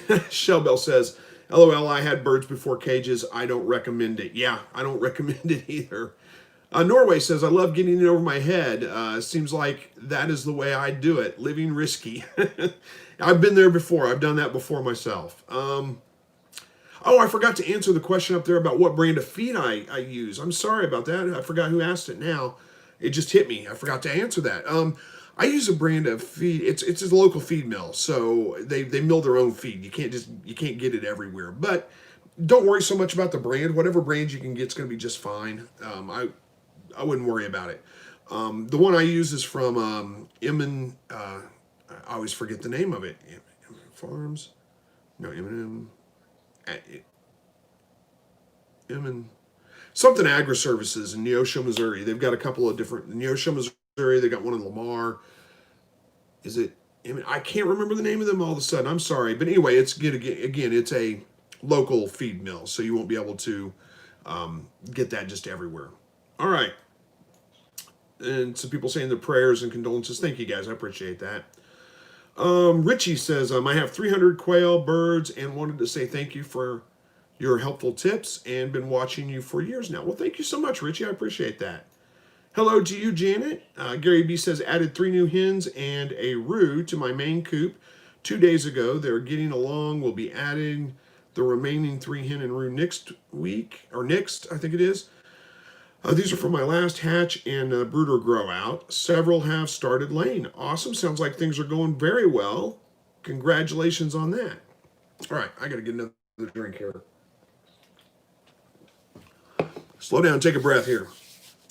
Shellbell says, LOL, I had birds before cages. I don't recommend it. Yeah, I don't recommend it either. Norway says, I love getting it over my head. Seems like that is the way I do it. Living risky. I've been there before. I've done that before myself. Oh, I forgot to answer the question up there about what brand of feed I use. I'm sorry about that. I forgot who asked it now. It just hit me. I forgot to answer that. I use a brand of feed. It's a local feed mill, so they mill their own feed. You can't get it everywhere. But don't worry so much about the brand. Whatever brand you can get is going to be just fine. I wouldn't worry about it. The one I use is from Emin. I always forget the name of it. Farms. No, M&M. Something Agri Services in Neosho, Missouri. They've got a couple of different Neosho, Missouri. They got one in Lamar. Is it? I can't remember the name of them all of a sudden. I'm sorry, but anyway, it's good again. It's a local feed mill, so you won't be able to get that just everywhere. All right, and some people saying their prayers and condolences. Thank you guys. I appreciate that. Richie says, I have 300 quail birds and wanted to say thank you for your helpful tips and been watching you for years now. Well, thank you so much, Richie. I appreciate that. Hello to you, Janet. Gary B says, added 3 new hens and a roux to my main coop 2 days ago. They're getting along. We'll be adding the remaining 3 hen and roux next week, or next, I think it is. These are from my last hatch and brooder grow out. Several have started laying. Awesome. Sounds like things are going very well. Congratulations on that. All right, I got to get another drink here. Slow down, take a breath here.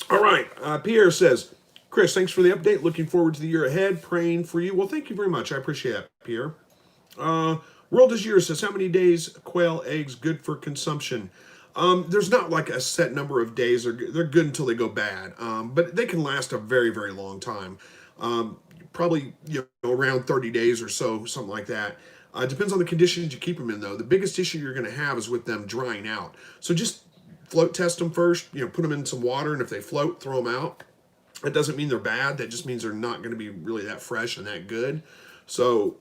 All right, Pierre says, Chris, thanks for the update. Looking forward to the year ahead. Praying for you. Well, thank you very much. I appreciate that, Pierre. World is Yours says, how many days quail eggs good for consumption? There's not like a set number of days. They're good until they go bad, but they can last a very, very long time. Probably around 30 days or so, something like that. Depends on the conditions you keep them in, though. The biggest issue you're going to have is with them drying out. So just float test them first. Put them in some water, and if they float, throw them out. That doesn't mean they're bad. That just means they're not going to be really that fresh and that good. So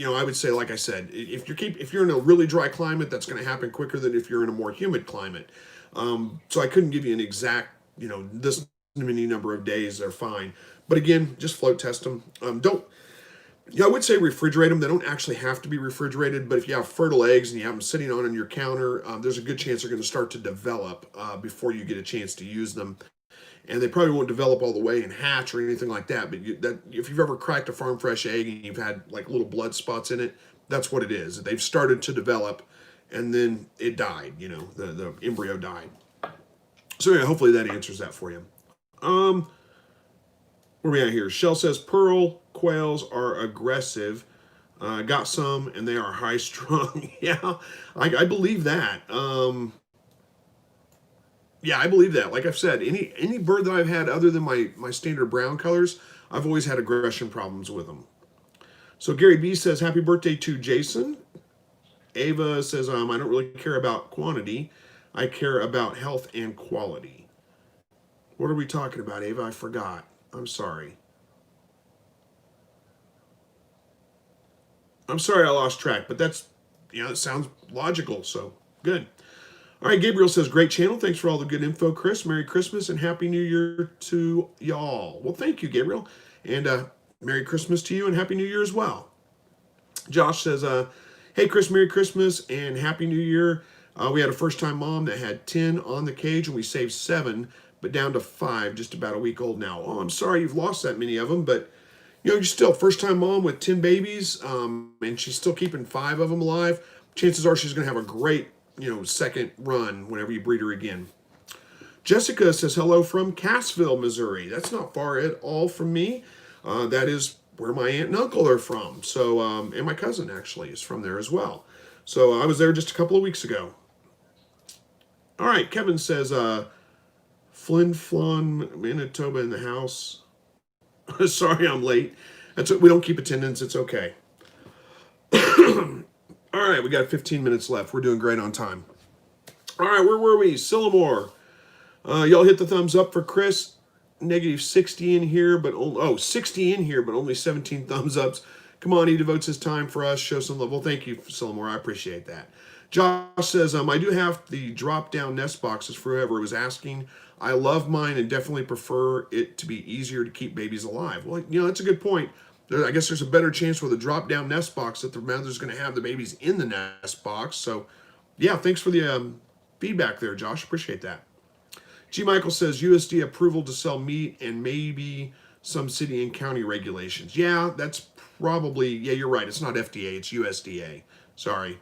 I would say, like I said, if you're in a really dry climate, that's going to happen quicker than if you're in a more humid climate. So I couldn't give you an exact, this many number of days. They're fine, but again, just float test them. I would say refrigerate them. They don't actually have to be refrigerated, but if you have fertile eggs and you have them sitting on your counter, there's a good chance they're going to start to develop before you get a chance to use them. And they probably won't develop all the way and hatch or anything like that. But if you've ever cracked a farm fresh egg and you've had like little blood spots in it, that's what it is. They've started to develop, and then it died. The embryo died. So yeah, hopefully that answers that for you. Where are we at here? Shell says pearl quails are aggressive. Got some, and they are high strung. Yeah, I believe that. Yeah, I believe that. Like I've said, any bird that I've had other than my standard brown colors, I've always had aggression problems with them. So Gary B says, happy birthday to Jason. Ava says, I don't really care about quantity. I care about health and quality. What are we talking about, Ava? I forgot. I'm sorry. I'm sorry I lost track, but that's, it sounds logical, so good. All right, Gabriel says, great channel. Thanks for all the good info, Chris. Merry Christmas and Happy New Year to y'all. Well, thank you, Gabriel. And Merry Christmas to you and Happy New Year as well. Josh says, hey, Chris, Merry Christmas and Happy New Year. We had a first-time mom that had 10 on the cage, and we saved 7, but down to 5, just about a week old now. Oh, I'm sorry you've lost that many of them, but you're still first-time mom with 10 babies, and she's still keeping 5 of them alive. Chances are she's going to have a great second run whenever you breed her again. Jessica says, hello from Cassville, Missouri. That's not far at all from me. That is where my aunt and uncle are from. So, and my cousin actually is from there as well. So I was there just a couple of weeks ago. All right, Kevin says, Flin Flon, Manitoba in the house. Sorry I'm late. We don't keep attendance. It's okay. All right, we got 15 minutes left. We're doing great on time. All right, where were we? Sillamore. Y'all hit the thumbs up for Chris. Negative 60 in here, but 60 in here, but only 17 thumbs ups. Come on, he devotes his time for us. Show some love. Well, thank you, Sillamore. I appreciate that. Josh says, I do have the drop-down nest boxes for whoever was asking. I love mine and definitely prefer it to be easier to keep babies alive. Well, that's a good point. I guess there's a better chance with a drop-down nest box that the mother's going to have the babies in the nest box. So, yeah, thanks for the feedback there, Josh. Appreciate that. G. Michael says USD approval to sell meat and maybe some city and county regulations. Yeah, that's probably, yeah, you're right. It's not FDA, it's USDA. Sorry.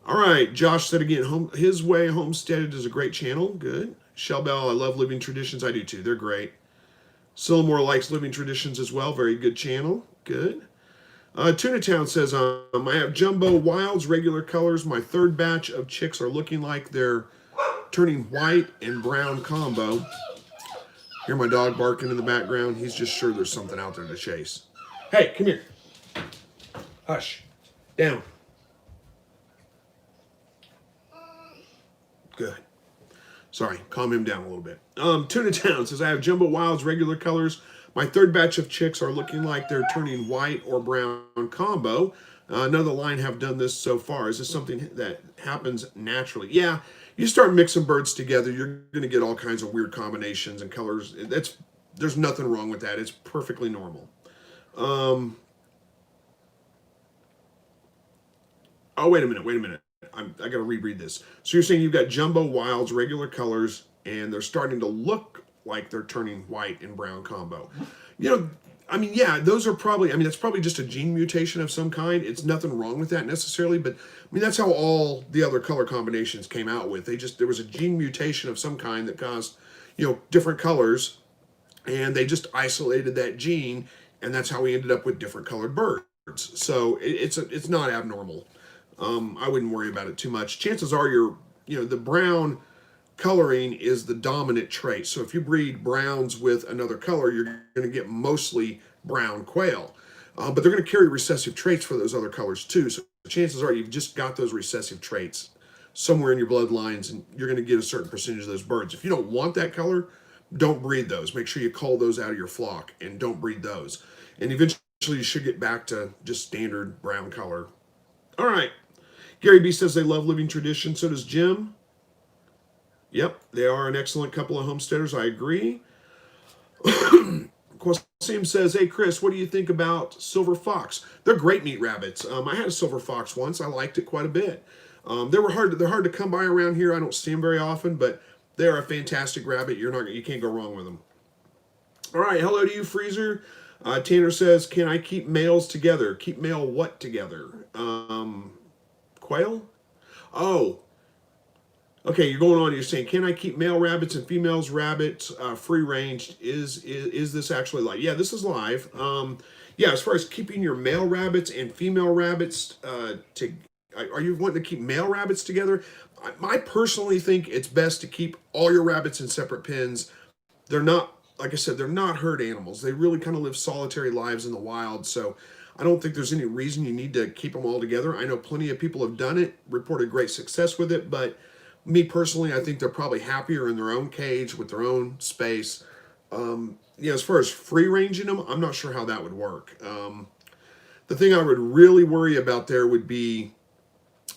All right, Josh said again, His Way Homesteaded is a great channel. Good. Shell Bell, I love Living Traditions. I do too. They're great. Sillamore likes Living Traditions as well. Very good channel. Good. Tuna Town says, I have Jumbo Wilds, regular colors. My third batch of chicks are looking like they're turning white and brown combo. Hear my dog barking in the background. He's just sure there's something out there to chase. Hey, come here. Hush. Down. Good. Sorry, calm him down a little bit. Tuna Town says, I have Jumbo Wilds, regular colors. My third batch of chicks are looking like they're turning white or brown combo. None of the line have done this so far. Is this something that happens naturally? Yeah, you start mixing birds together, you're going to get all kinds of weird combinations and colors. There's nothing wrong with that. It's perfectly normal. Oh, wait a minute. I got to reread this. So you're saying you've got Jumbo Wilds, regular colors, and they're starting to look like they're turning white and brown combo. Yeah, those are probably, that's probably just a gene mutation of some kind. It's nothing wrong with that necessarily, but that's how all the other color combinations came out with. There was a gene mutation of some kind that caused, different colors, and they just isolated that gene, and that's how we ended up with different colored birds. So it's not abnormal. I wouldn't worry about it too much. Chances are the brown coloring is the dominant trait. So if you breed browns with another color, you're going to get mostly brown quail. But they're going to carry recessive traits for those other colors too. So chances are you've just got those recessive traits somewhere in your bloodlines, and you're going to get a certain percentage of those birds. If you don't want that color, don't breed those. Make sure you cull those out of your flock and don't breed those. And eventually you should get back to just standard brown color. All right. Gary B says they love Living Tradition. So does Jim. Yep, they are an excellent couple of homesteaders. I agree. Quasim says, hey, Chris, what do you think about silver fox? They're great meat rabbits. I had a silver fox once. I liked it quite a bit. They're hard to come by around here. I don't see them very often, but they're a fantastic rabbit. You can't go wrong with them. All right, hello to you, Freezer. Tanner says, can I keep males together? Keep male what together? Quail? Oh. Okay, you're going on. You're saying, can I keep male rabbits and females rabbits free range? Is this actually live? Yeah, this is live. Yeah, as far as keeping your male rabbits and female rabbits are you wanting to keep male rabbits together? I personally think it's best to keep all your rabbits in separate pens. They're not, like I said, they're not herd animals. They really kind of live solitary lives in the wild. So I don't think there's any reason you need to keep them all together. I know plenty of people have done it, reported great success with it, but me personally, I think they're probably happier in their own cage with their own space. As far as free ranging them, I'm not sure how that would work. The thing I would really worry about there would be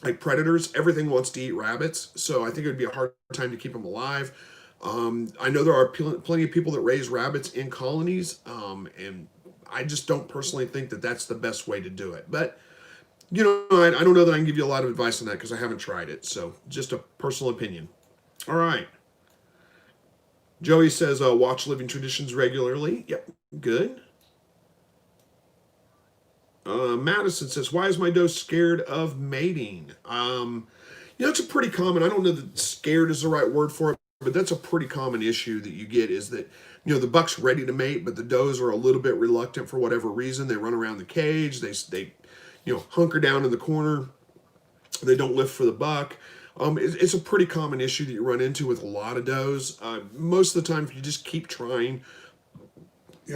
like predators. Everything wants to eat rabbits, so I think it would be a hard time to keep them alive. I know there are plenty of people that raise rabbits in colonies, and I just don't personally think that that's the best way to do it. But I don't know that I can give you a lot of advice on that because I haven't tried it. So just a personal opinion. All right. Joey says, watch Living Traditions regularly. Yep, good. Madison says, why is my doe scared of mating? It's a pretty common, I don't know that scared is the right word for it, but that's a pretty common issue that you get is that, the buck's ready to mate, but the does are a little bit reluctant for whatever reason. They run around the cage. They hunker down in the corner. They don't lift for the buck. It's a pretty common issue that you run into with a lot of does. Most of the time, if you just keep trying,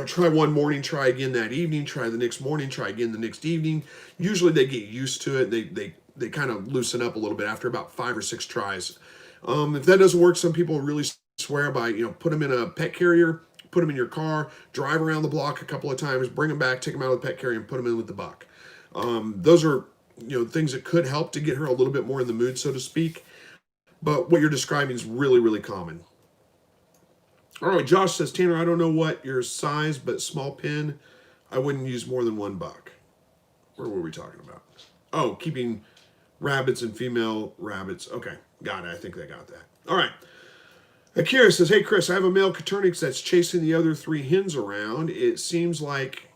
try one morning, try again that evening, try the next morning, try again the next evening. Usually they get used to it. They kind of loosen up a little bit after about 5 or 6 tries. If that doesn't work, some people really swear by, put them in a pet carrier, put them in your car, drive around the block a couple of times, bring them back, take them out of the pet carrier and put them in with the buck. Those are, things that could help to get her a little bit more in the mood, so to speak. But what you're describing is really, really common. All right, Josh says, Tanner, I don't know what your size, but small pen, I wouldn't use more than $1. What were we talking about? Oh, keeping rabbits and female rabbits. Okay, got it. I think they got that. All right. Akira says, hey, Chris, I have a male Coturnix that's chasing the other 3 hens around. It seems like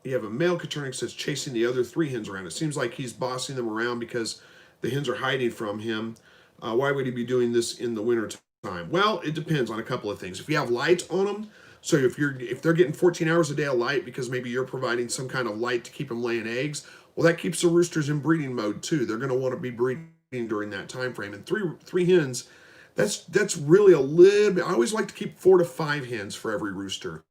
you have a male Coturnix that's chasing the other 3 hens around. It seems like he's bossing them around because the hens are hiding from him. Why would he be doing this in the winter time? Well, it depends on a couple of things. If you have light on them, so if they're getting 14 hours a day of light because maybe you're providing some kind of light to keep them laying eggs, well, that keeps the roosters in breeding mode too. They're going to want to be breeding during that time frame. And three hens, that's really a little bit. I always like to keep 4 to 5 hens for every rooster,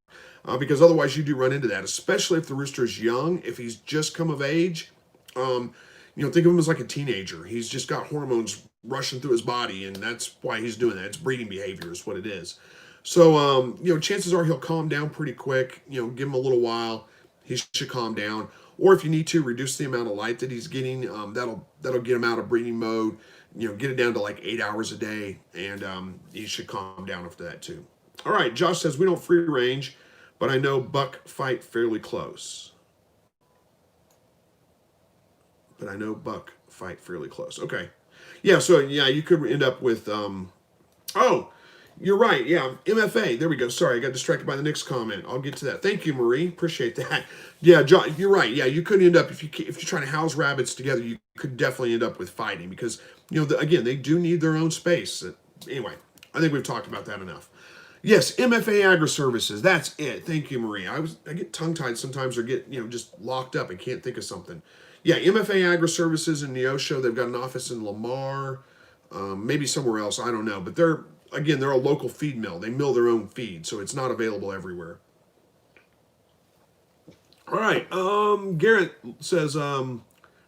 because otherwise you do run into that, especially if the rooster is young. If he's just come of age, think of him as like a teenager. He's just got hormones rushing through his body, and that's why he's doing that. It's breeding behavior is what it is. So, chances are he'll calm down pretty quick. Give him a little while. He should calm down. Or if you need to, reduce the amount of light that he's getting. That'll get him out of breeding mode. Get it down to like 8 hours a day, and he should calm down after that too. All right, Josh says, we don't free range, but I know buck fight fairly close. Okay. Yeah, so yeah, you could end up with, you're right. Yeah, MFA. There we go. Sorry, I got distracted by the next comment. I'll get to that. Thank you, Marie. Appreciate that. Yeah, John, you're right. Yeah, you could end up, if you're trying to house rabbits together, you could definitely end up with fighting because, again, they do need their own space. Anyway, I think we've talked about that enough. Yes, MFA Agri Services. That's it. Thank you, Marie. I get tongue-tied sometimes or get, just locked up and can't think of something. Yeah, MFA Agri Services in Neosho. They've got an office in Lamar, maybe somewhere else. I don't know. But they're a local feed mill. They mill their own feed, so it's not available everywhere. All right. Garrett says,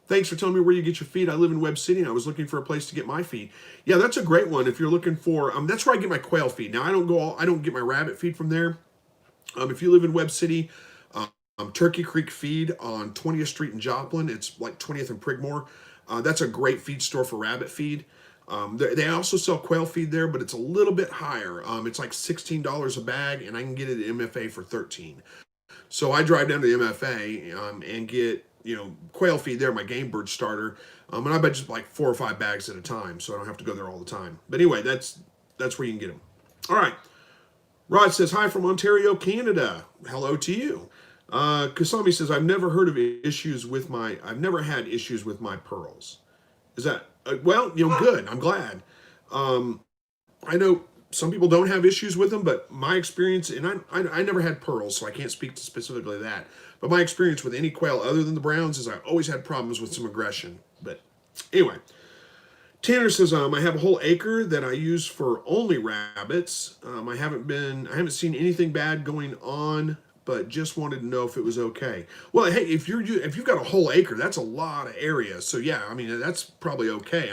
thanks for telling me where you get your feed. I live in Webb City, and I was looking for a place to get my feed. Yeah, that's a great one. If you're looking for, that's where I get my quail feed. Now, I don't get my rabbit feed from there. If you live in Webb City, Turkey Creek Feed on 20th Street in Joplin. It's like 20th and Prigmore. That's a great feed store for rabbit feed. They also sell quail feed there, but it's a little bit higher. It's like $16 a bag, and I can get it at MFA for $13. So I drive down to MFA and get quail feed there, my game bird starter, and I buy just like 4 or 5 bags at a time, so I don't have to go there all the time. But anyway, that's where you can get them. All right. Rod says, hi from Ontario, Canada. Hello to you. Kasami says, I've never had issues with my pearls. Is that, good. I'm glad. I know some people don't have issues with them, but my experience, and I never had pearls, so I can't speak to specifically that. But my experience with any quail other than the browns is I always had problems with some aggression. But anyway, Tanner says, I have a whole acre that I use for only rabbits. I haven't seen anything bad going on, but just wanted to know if it was okay. Well, hey, if you've got a whole acre, that's a lot of area. So yeah, that's probably okay.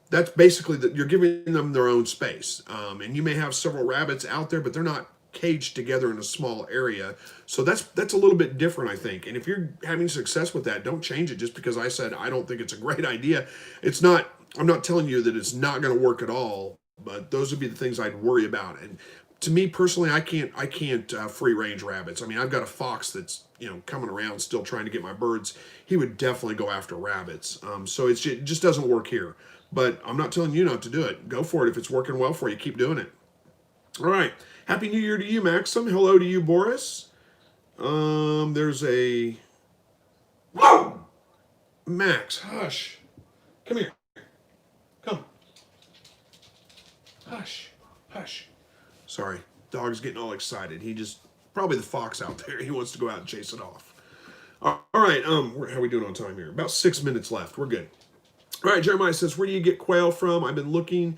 That's basically that you're giving them their own space. And you may have several rabbits out there, but they're not caged together in a small area. So that's a little bit different, I think. And if you're having success with that, don't change it just because I said I don't think it's a great idea. I'm not telling you that it's not going to work at all, but those would be the things I'd worry about. And to me personally, I can't free range rabbits. I've got a fox that's coming around still trying to get my birds. He would definitely go after rabbits. So it just doesn't work here. But I'm not telling you not to do it. Go for it. If it's working well for you, keep doing it. All right. Happy New Year to you, Maxim. Hello to you, Boris. There's a... Whoa! Max, hush. Come here. Come. Hush. Hush. Sorry. Dog's getting all excited. Probably the fox out there. He wants to go out and chase it off. All right. How are we doing on time here? About 6 minutes left. We're good. All right, Jeremiah says, where do you get quail from? I've been looking,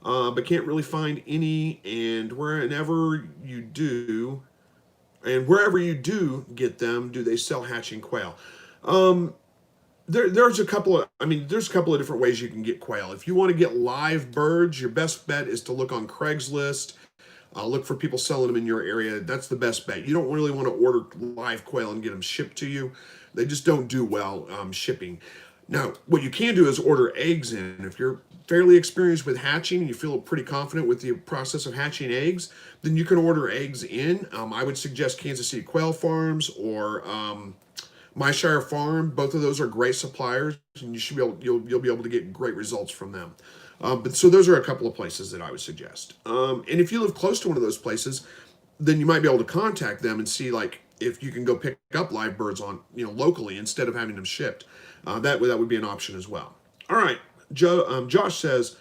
but can't really find any. And wherever you do get them, do they sell hatching quail? There's a couple of different ways you can get quail. If you want to get live birds, your best bet is to look on Craigslist. Look for people selling them in your area. That's the best bet. You don't really want to order live quail and get them shipped to you. They just don't do well shipping. Now, what you can do is order eggs in. If you're fairly experienced with hatching and you feel pretty confident with the process of hatching eggs, then you can order eggs in. I would suggest Kansas City Quail Farms or My Shire Farm. Both of those are great suppliers, and you should be able you'll be able to get great results from them. But so those are a couple of places that I would suggest. And if you live close to one of those places, then you might be able to contact them and see like if you can go pick up live birds on locally instead of having them shipped. That would be an option as well. All right, Josh says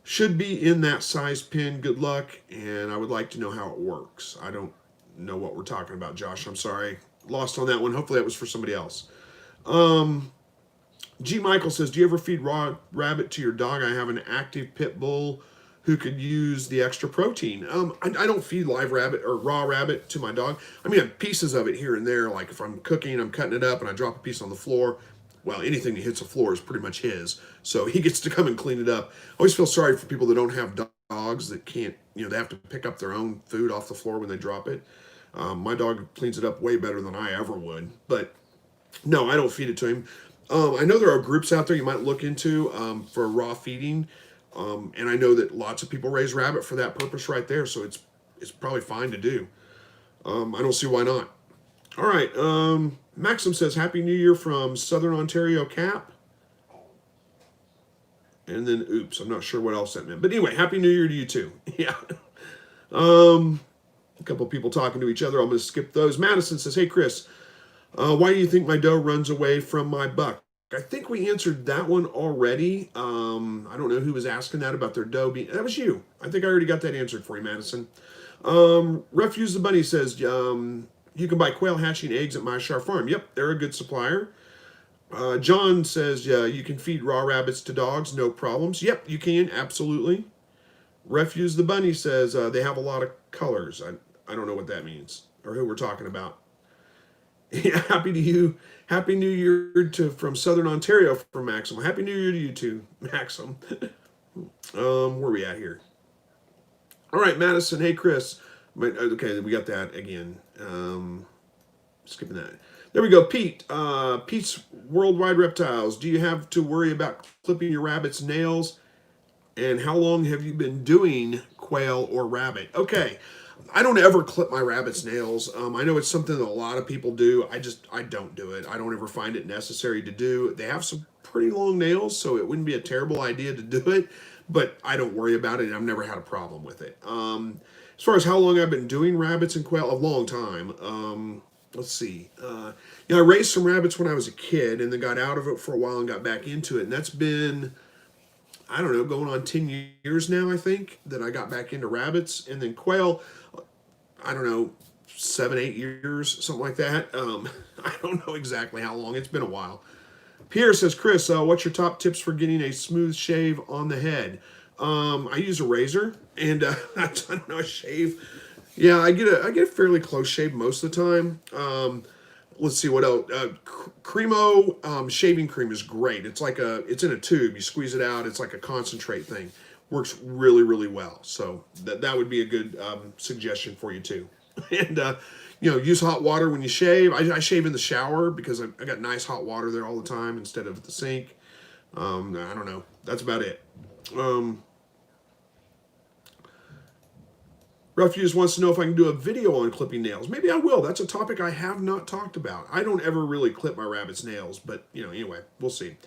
should be in that size pin. Good luck, and I would like to know how it works. I don't know what we're talking about, Josh. I'm sorry, lost on that one. Hopefully that was for somebody else. G. Michael says, do you ever feed raw rabbit to your dog? I have an active pit bull who could use the extra protein. I don't feed live rabbit or raw rabbit to my dog. I mean, I have pieces of it here and there. Like if I'm cooking, I'm cutting it up and I drop a piece on the floor. Well, anything that hits the floor is pretty much his. So he gets to come and clean it up. I always feel sorry for people that don't have dogs that can't, they have to pick up their own food off the floor when they drop it. My dog cleans it up way better than I ever would. But no, I don't feed it to him. I know there are groups out there you might look into for raw feeding. And I know that lots of people raise rabbit for that purpose right there. So it's probably fine to do. I don't see why not. All right. Maxim says, Happy New Year from Southern Ontario Cap. And then, oops, I'm not sure what else that meant. But anyway, Happy New Year to you too. Yeah. A couple of people talking to each other. I'm going to skip those. Madison says, hey, Chris, why do you think my doe runs away from my buck? I think we answered that one already. I don't know who was asking that about their doe being... That was you. I think I already got that answered for you, Madison. Refuse the Bunny says, you can buy quail hatching eggs at My Shire Farm. Yep, they're a good supplier. John says, you can feed raw rabbits to dogs, no problems. Yep, you can, absolutely. Refuse the Bunny says, they have a lot of colors. I don't know what that means or who we're talking about. Yeah, happy to you. Happy New Year from Southern Ontario from Maxim. Happy New Year to you too, Maxim. Where are we at here? All right, Madison. Hey, Chris. Okay, we got that again. Skipping that. There we go. Pete. Pete's Worldwide Reptiles. Do you have to worry about clipping your rabbit's nails? And how long have you been doing quail or rabbit? Okay. I don't ever clip my rabbit's nails. I know it's something that a lot of people do. I don't do it. I don't ever find it necessary to do. They have some pretty long nails, so it wouldn't be a terrible idea to do it, but I don't worry about it, and I've never had a problem with it. As far as how long I've been doing rabbits and quail, a long time. Let's see. I raised some rabbits when I was a kid, and then got out of it for a while and got back into it, and that's been... I don't know, going on 10 years now, I think, that I got back into rabbits. And then quail, I don't know, 7, 8 years, something like that. I don't know exactly how long. It's been a while. Pierre says, Chris, what's your top tips for getting a smooth shave on the head? I use a razor, and I don't know, a shave. Yeah, I get a fairly close shave most of the time. Let's see what else. Cremo shaving cream is great. It's in a tube. You squeeze it out. It's like a concentrate thing. Works really, really well. So that would be a good suggestion for you too. And use hot water when you shave. I shave in the shower because I got nice hot water there all the time instead of the sink. I don't know. That's about it. Refuse wants to know if I can do a video on clipping nails. Maybe I will. That's a topic I have not talked about. I don't ever really clip my rabbit's nails, but, anyway, we'll see.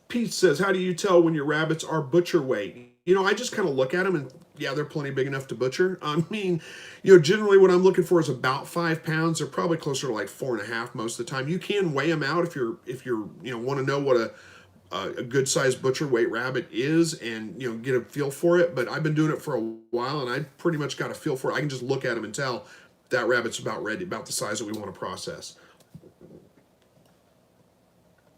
Pete says, how do you tell when your rabbits are butcher weight? I just kind of look at them and, yeah, they're plenty big enough to butcher. I mean, generally what I'm looking for is about 5 pounds. They're probably closer to like 4.5 most of the time. You can weigh them out if you're want to know what a good sized butcher weight rabbit is and get a feel for it, but I've been doing it for a while and I pretty much got a feel for it. I can just look at them and tell that rabbit's about ready, about the size that we want to process.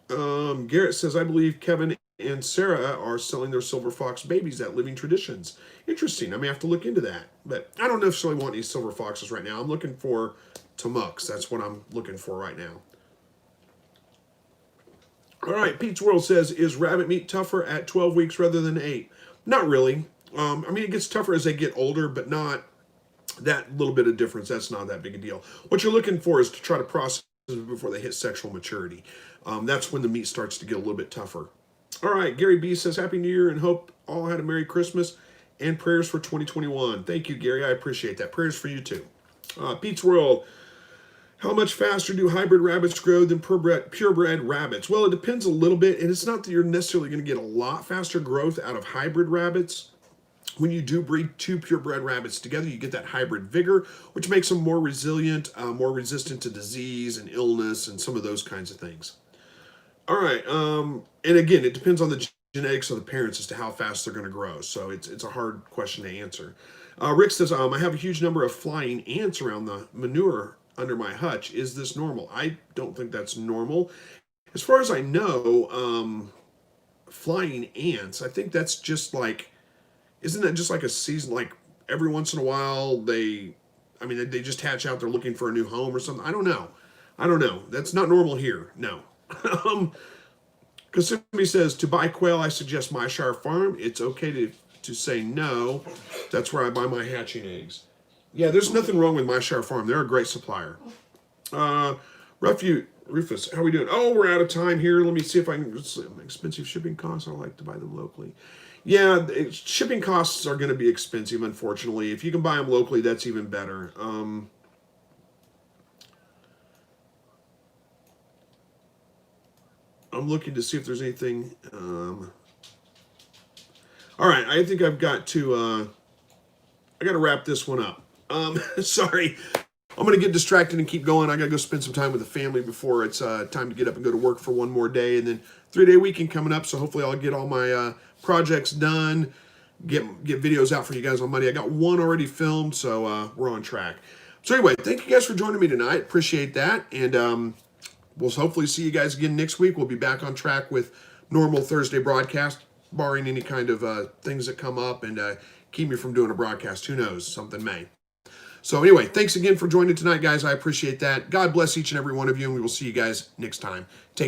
Garrett says, I believe Kevin and Sarah are selling their silver fox babies at Living Traditions. Interesting. I may have to look into that, but I don't necessarily want these silver foxes right now. I'm looking for Tamuks. That's what I'm looking for right now. All right, Pete's World says, is rabbit meat tougher at 12 weeks rather than 8? Not really. I mean, it gets tougher as they get older, but not that little bit of difference. That's not that big a deal. What you're looking for is to try to process before they hit sexual maturity. That's when the meat starts to get a little bit tougher. All right, Gary B says, Happy New Year and hope all had a Merry Christmas and prayers for 2021. Thank you, Gary. I appreciate that. Prayers for you too. Pete's World, how much faster do hybrid rabbits grow than purebred rabbits? Well, it depends a little bit, and it's not that you're necessarily going to get a lot faster growth out of hybrid rabbits. When you do breed two purebred rabbits together, you get that hybrid vigor, which makes them more resilient, more resistant to disease and illness and some of those kinds of things. All right, and again, it depends on the genetics of the parents as to how fast they're going to grow. So it's a hard question to answer. Rick says, I have a huge number of flying ants around the manure under my hutch. Is this normal? I don't think that's normal. As far as I know, flying ants, I think that's just like, isn't that just like a season, like every once in a while they just hatch out, they're looking for a new home or something. I don't know. That's not normal here. No. Because somebody says, to buy quail, I suggest Myshire Farm. It's okay to say no. That's where I buy my hatching eggs. Yeah, there's nothing wrong with Myshire Farm. They're a great supplier. Rufus, how are we doing? Oh, we're out of time here. Let me see if I can. Expensive shipping costs. I like to buy them locally. Yeah, shipping costs are going to be expensive, unfortunately. If you can buy them locally, that's even better. I'm looking to see if there's anything. All right, I think I've got to. I got to wrap this one up. Sorry, I'm going to get distracted and keep going. I got to go spend some time with the family before it's time to get up and go to work for one more day, and then 3-day weekend coming up. So hopefully I'll get all my projects done, get videos out for you guys on Monday. I got one already filmed, so we're on track. So anyway, thank you guys for joining me tonight. Appreciate that, and we'll hopefully see you guys again next week. We'll be back on track with normal Thursday broadcast, barring any kind of things that come up and keep me from doing a broadcast. Who knows? Something may. So anyway, thanks again for joining tonight, guys. I appreciate that. God bless each and every one of you, and we will see you guys next time. Take